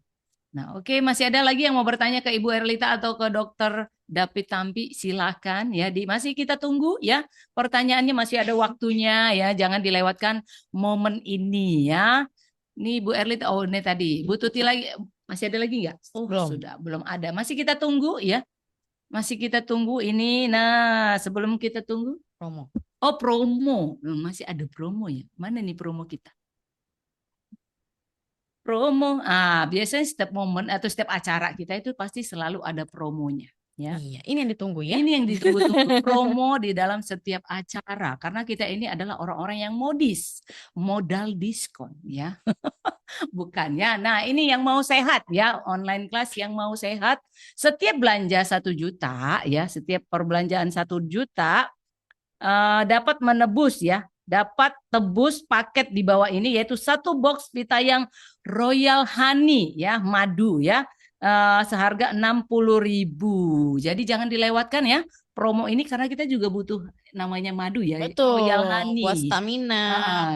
Nah, oke, masih ada lagi yang mau bertanya ke Ibu Erlita atau ke Dokter David Tampi? Silakan ya. Masih kita tunggu ya. Pertanyaannya masih ada waktunya ya. Jangan dilewatkan momen ini ya. Ini Bu Erlita, oh ini tadi. Bu Tuti lagi, masih ada lagi nggak? Oh, Belum. sudah, belum ada. Masih kita tunggu ya. Masih kita tunggu ini. Nah, sebelum kita tunggu, Promo. oh promo. Masih ada promo ya. Mana nih promo kita? Promo, biasanya setiap momen atau setiap acara kita itu pasti selalu ada promonya, ya. Iya, ini yang ditunggu ya. Ini yang ditunggu-tunggu promo di dalam setiap acara karena kita ini adalah orang-orang yang modis, modal diskon, ya. Bukannya. Nah, ini yang mau sehat ya, online class yang mau sehat, setiap belanja 1 juta ya, setiap perbelanjaan 1 juta dapat menebus ya, dapat tebus paket di bawah ini yaitu 1 box Pitayang Royal Honey ya, madu ya, seharga 60.000. Jadi jangan dilewatkan ya promo ini karena kita juga butuh namanya madu ya, Royal Betul, buat Honey. stamina,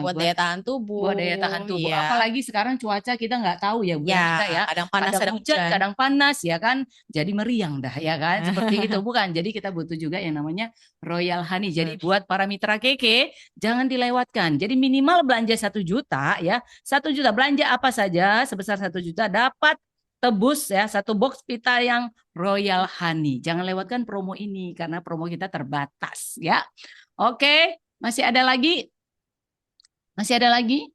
buat Buat daya tahan tubuh, daya tahan tubuh. ya. Apalagi sekarang cuaca kita nggak tahu ya Bu Ya, Erlita ya. kadang panas, Kadang kadang hujan, hujan. kadang panas ya kan. Jadi meriang dah ya kan. Seperti itu bukan. Jadi kita butuh juga yang namanya Royal Honey. Jadi buat para mitra keke jangan dilewatkan. Jadi minimal belanja 1 juta ya. 1 juta belanja apa saja sebesar 1 juta dapat tebus ya 1 box pita yang Royal Honey. Jangan lewatkan promo ini karena promo kita terbatas ya. Oke, masih ada lagi? Masih ada lagi?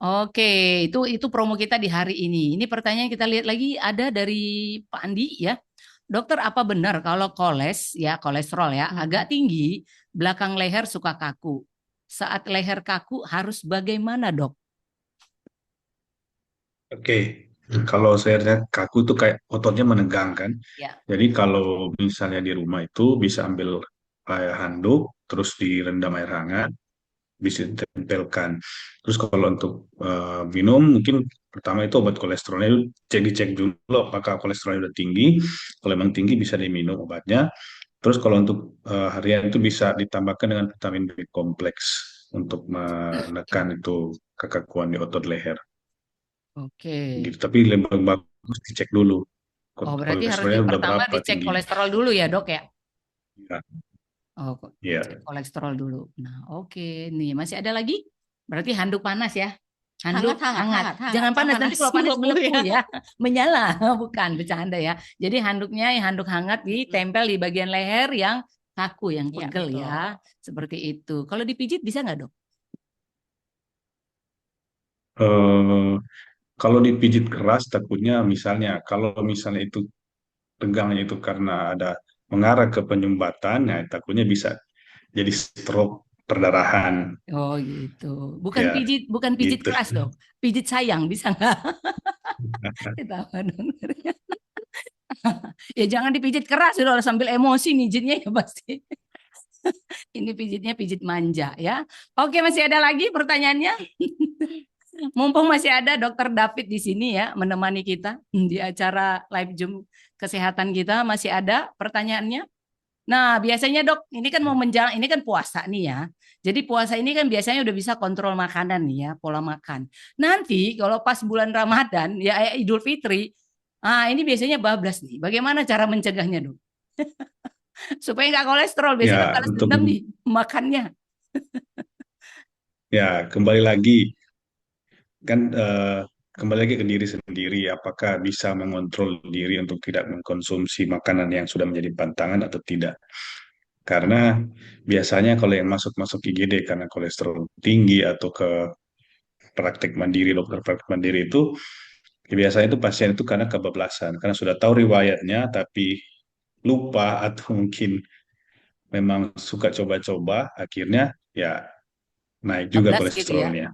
Oke, itu promo kita di hari ini. Ini pertanyaan kita lihat lagi ada dari Pak Andi ya. Dokter, apa benar kalau kolesterol ya agak tinggi, belakang leher suka kaku. Saat leher kaku harus bagaimana, Dok? Oke, kalau saya lihat kaku tuh kayak ototnya menegang kan. Ya. Jadi kalau misalnya di rumah itu bisa ambil kayak handuk, terus direndam air hangat, bisa ditempelkan. Terus kalau untuk minum, mungkin pertama itu obat kolesterolnya itu dicek dulu apakah kolesterolnya udah tinggi. Kalau memang tinggi bisa diminum obatnya. Terus kalau untuk harian itu bisa ditambahkan dengan vitamin B kompleks untuk menekan itu kekakuan di otot leher. Oke. Gitu. Tapi lebih bagus dicek dulu Oh, berarti harus kolesterolnya udah pertama berapa dicek tingginya. kolesterol dulu ya, Dok ya? Ya, Oh, cek ya. kolesterol dulu. Nah, oke. Nih, masih ada lagi? Berarti handuk panas ya? Handuk Hangat, hangat. hangat, hangat. Jangan panas, nanti Panas kalau panas melepuh melepuh ya. ya. Menyala, bukan bercanda ya. Jadi handuknya handuk hangat ditempel di bagian leher yang kaku, yang Ya, pegel betul. ya. Seperti itu. Kalau dipijit bisa nggak, Dok? Eh, kalau dipijit keras takutnya misalnya kalau misalnya itu tegangnya itu karena ada mengarah ke penyumbatan, ya takutnya bisa jadi stroke perdarahan. Oh gitu. Ya, Bukan pijit gitu. keras, Dok. Pijit sayang bisa nggak? Ketahuan dengernya. Ya jangan dipijit keras, udah sambil emosi mijitnya ya pasti. Ini pijitnya pijit manja ya. Oke, masih ada lagi pertanyaannya? Mumpung masih ada Dokter David di sini ya menemani kita di acara live Zoom kesehatan kita, masih ada pertanyaannya? Nah, biasanya Dok, ini kan mau menjelang, ini kan puasa nih ya. Jadi puasa ini kan biasanya udah bisa kontrol makanan nih ya, pola makan. Nanti kalau pas bulan Ramadan ya Idul Fitri, ini biasanya bablas nih. Bagaimana cara mencegahnya, Dok? Supaya nggak kolesterol, biasanya kan Ya, balas untuk dendam nih makannya. ya kembali lagi kan kembali lagi ke diri sendiri, apakah bisa mengontrol diri untuk tidak mengkonsumsi makanan yang sudah menjadi pantangan atau tidak. Karena biasanya kalau yang masuk-masuk IGD karena kolesterol tinggi atau ke praktek mandiri, dokter praktek mandiri itu, biasanya itu pasien itu karena kebablasan, karena sudah tahu riwayatnya tapi lupa atau mungkin memang suka coba-coba, akhirnya ya naik juga bablas gitu ya. kolesterolnya.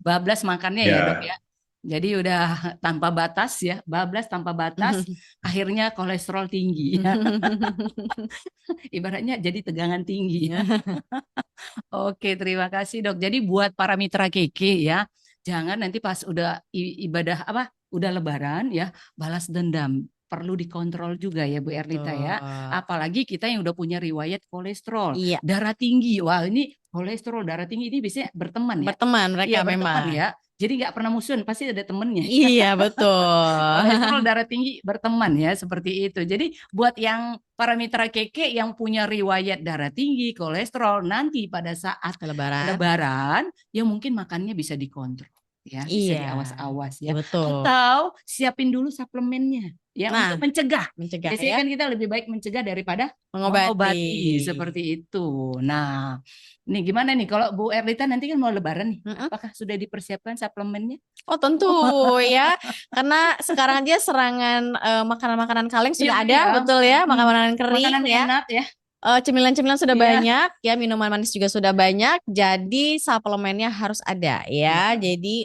Bablas makannya ya dok Ya, ya. Jadi udah tanpa batas ya, bablas tanpa batas, akhirnya kolesterol tinggi ya. Ibaratnya jadi tegangan tinggi ya. Oke, terima kasih dok. Jadi buat para mitra keke ya, jangan nanti pas udah ibadah apa, udah lebaran ya, balas dendam. Perlu dikontrol juga ya Bu Erlita ya. Betul. Apalagi kita yang udah punya riwayat kolesterol, Iya, darah tinggi. Wah ini kolesterol, darah tinggi ini biasanya berteman ya. berteman mereka Iya berteman memang. ya. Jadi nggak pernah musuhan, pasti ada temennya. Iya, betul. Kolesterol darah tinggi berteman ya seperti itu. Jadi buat yang para mitra keke yang punya riwayat darah tinggi, kolesterol nanti pada saat Lebaran. lebaran ya mungkin makannya bisa dikontrol ya, bisa Iya, diawas-awas ya. betul. Atau siapin dulu suplemennya ya Nah, untuk mencegah. mencegah Biasanya ya, kan kita lebih baik mencegah daripada mengobati. mengobati seperti itu. Nah, nih gimana nih kalau Bu Erlita nanti kan mau lebaran nih, Mm-mm. apakah sudah dipersiapkan suplemennya? Oh tentu ya, karena sekarang aja serangan makanan-makanan kaleng sudah Iya, ada, iya. betul ya, makanan kering Makanan ya. enak ya. Cemilan-cemilan sudah Iya. banyak ya, minuman manis juga sudah banyak, jadi suplemennya harus ada ya. Iya. Jadi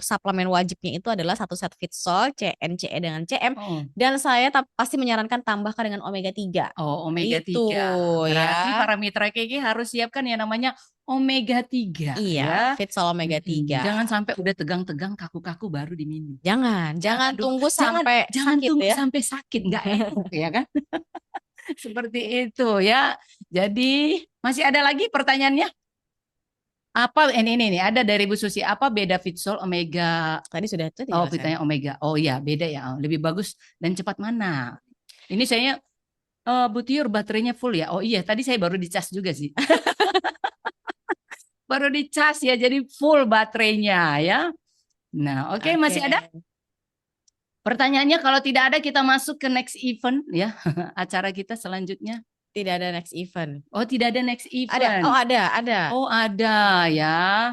suplemen wajibnya itu adalah satu set Fitsol, CNCE dengan CM, Oh. dan saya pasti menyarankan tambahkan dengan omega 3. Oh, omega Itu 3. Berarti ya. para mitra KG harus siapkan yang namanya omega 3 Iya, ya. Fitsol omega 3. Jangan sampai udah tegang-tegang kaku-kaku baru diminum. Jangan Aduh, tunggu sampai jangan sakit tunggu ya. sampai sakit, nggak enak ya kan? Seperti itu ya. Jadi masih ada lagi pertanyaannya? Apa ini nih ada dari Bu Susi, apa beda Fitsol omega? Tadi sudah itu Oh, dijelaskan. pitanya omega. Oh iya, beda ya. Lebih bagus dan cepat mana? Ini saya Bu Tiur baterainya full ya. Oh iya, tadi saya baru dicas juga sih. Baru dicas ya, jadi full baterainya ya. Nah, oke, masih ada? Pertanyaannya kalau tidak ada kita masuk ke next event ya. Acara kita selanjutnya. Tidak ada next event. Oh, tidak ada next event. Ada. Oh, ada. Oh, ada ya.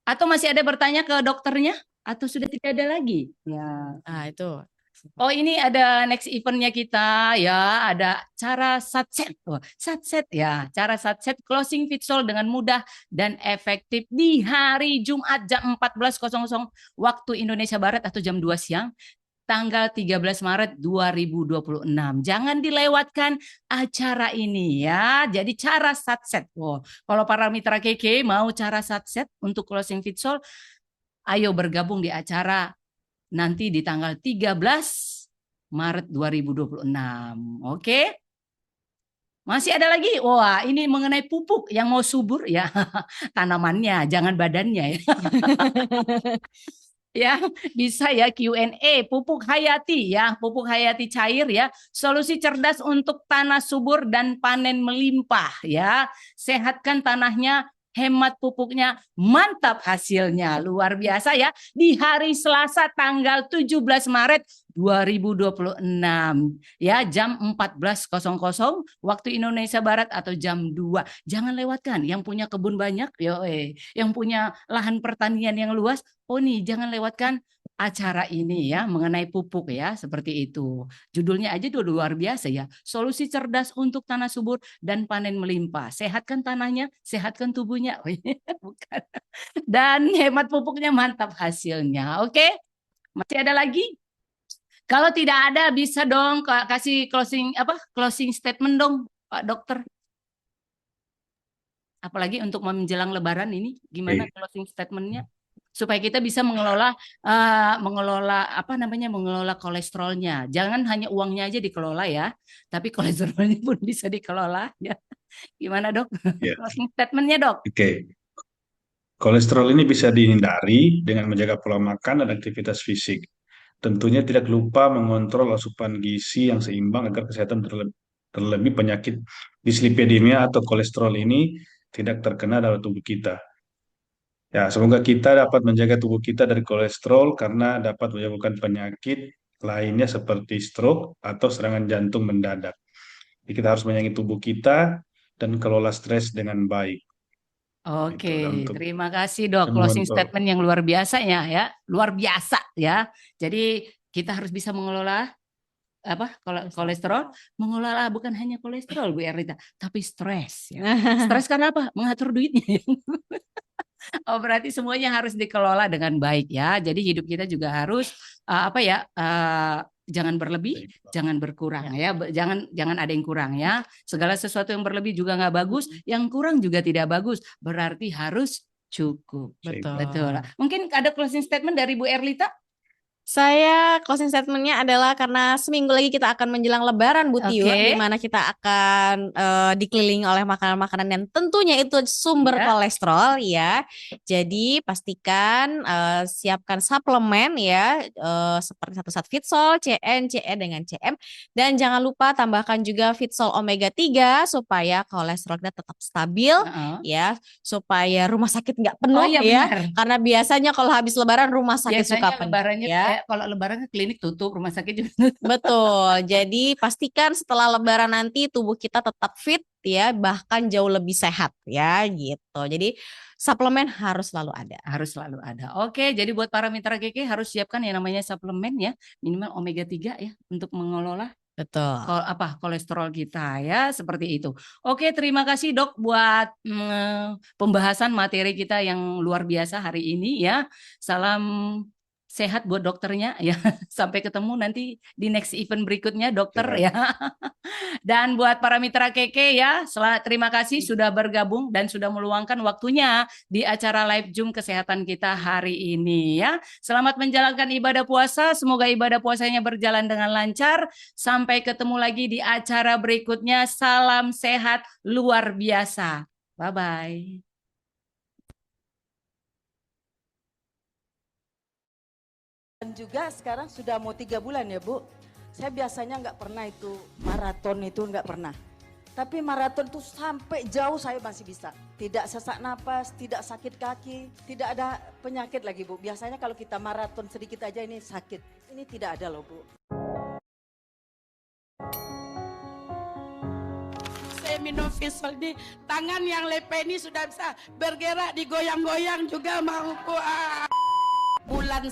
Atau masih ada bertanya ke dokternya? Atau sudah tidak ada lagi? Ya. Ah, itu. Oh ini ada next eventnya kita ya, ada cara satset, satset ya, cara satset closing Fitsol dengan mudah dan efektif di hari Jumat jam 14.00 waktu Indonesia Barat atau jam 2 siang, tanggal 13 Maret 2026. Jangan dilewatkan acara ini ya. Jadi cara satset, kalau para mitra KK mau cara satset untuk closing Fitsol, ayo bergabung di acara nanti di tanggal 13 Maret 2026. Oke? Masih ada lagi? Wah, ini mengenai pupuk yang mau subur ya. Tanamannya, jangan badannya ya. Ya, bisa ya Q&A pupuk hayati ya, pupuk hayati cair ya. Solusi cerdas untuk tanah subur dan panen melimpah ya. Sehatkan tanahnya, hemat pupuknya, mantap hasilnya. Luar biasa ya. Di hari Selasa tanggal 17 Maret 2026 ya, jam 14.00 waktu Indonesia Barat atau jam 2. Jangan lewatkan yang punya kebun banyak, yang punya lahan pertanian yang luas. Oh nih, jangan lewatkan acara ini ya mengenai pupuk ya, seperti itu. Judulnya aja udah luar biasa ya. Solusi cerdas untuk tanah subur dan panen melimpah. Sehatkan tanahnya, sehatkan tubuhnya. Bukan. Dan hemat pupuknya, mantap hasilnya. Oke? Masih ada lagi? Kalau tidak ada bisa dong kasih closing statement dong Pak Dokter. Apalagi untuk menjelang Lebaran ini, gimana closing statementnya? Supaya kita bisa mengelola mengelola kolesterolnya. Jangan hanya uangnya aja dikelola ya, tapi kolesterolnya pun bisa dikelola ya. Gimana dok? Ya. Closing statementnya dok? Oke. Kolesterol ini bisa dihindari dengan menjaga pola makan dan aktivitas fisik. Tentunya tidak lupa mengontrol asupan gizi yang seimbang agar kesehatan terlebih penyakit dislipidemia atau kolesterol ini tidak terkena dalam tubuh kita. Ya, semoga kita dapat menjaga tubuh kita dari kolesterol karena dapat menyebabkan penyakit lainnya seperti stroke atau serangan jantung mendadak. Jadi kita harus menyayangi tubuh kita dan kelola stres dengan baik. Oke, Itu dan untuk terima kasih dok. Closing mengontrol. statement yang luar biasa ya, luar biasa ya. Jadi kita harus bisa mengelola apa kolesterol, mengelola bukan hanya kolesterol Bu Erlita, tapi stres ya. Stres karena apa? Mengatur duitnya. Oh, berarti semuanya harus dikelola dengan baik ya. Jadi hidup kita juga harus apa ya? Jangan berlebih, jangan berkurang ya. Jangan jangan ada yang kurang ya. Segala sesuatu yang berlebih juga nggak bagus, yang kurang juga tidak bagus. Berarti harus cukup. Betul. Betul. Mungkin ada closing statement dari Bu Erlita? Saya closing statementnya adalah karena seminggu lagi kita akan menjelang Lebaran Bu Tiu, di mana kita akan dikelilingi oleh makanan-makanan yang tentunya itu sumber kolesterol ya. Jadi pastikan siapkan suplemen ya, seperti satu Sat Fitsol, CN, CE dengan CM, dan jangan lupa tambahkan juga Fitsol Omega 3 supaya kolesterol kita tetap stabil ya, supaya rumah sakit nggak penuh ya. Karena biasanya kalau habis Lebaran rumah sakit suka penuh. Ya. Kalau Lebaran klinik tutup, rumah sakit juga tutup. Betul. Jadi pastikan setelah Lebaran nanti tubuh kita tetap fit ya, bahkan jauh lebih sehat ya gitu. Jadi suplemen harus selalu ada. Harus selalu ada. Oke, jadi buat para mitra GK harus siapkan yang namanya suplemen ya, minimal omega 3 ya untuk mengelola kolesterol kita ya, seperti itu. Oke, terima kasih Dok buat pembahasan materi kita yang luar biasa hari ini ya. Salam sehat buat dokternya ya. Sampai ketemu nanti di next event berikutnya dokter ya. Dan buat para mitra Keke ya, terima kasih sudah bergabung dan sudah meluangkan waktunya di acara live Zoom kesehatan kita hari ini ya. Selamat menjalankan ibadah puasa, semoga ibadah puasanya berjalan dengan lancar. Sampai ketemu lagi di acara berikutnya. Salam sehat luar biasa. Bye-bye. Dan juga sekarang sudah mau 3 bulan ya Bu. Saya biasanya nggak pernah itu maraton itu nggak pernah. Tapi maraton itu sampai jauh saya masih bisa. Tidak sesak napas, tidak sakit kaki, tidak ada penyakit lagi Bu. Biasanya kalau kita maraton sedikit aja ini sakit. Ini tidak ada loh Bu. Saya minum Fitsol di tangan yang lepe ini sudah bisa bergerak, digoyang-goyang juga mau.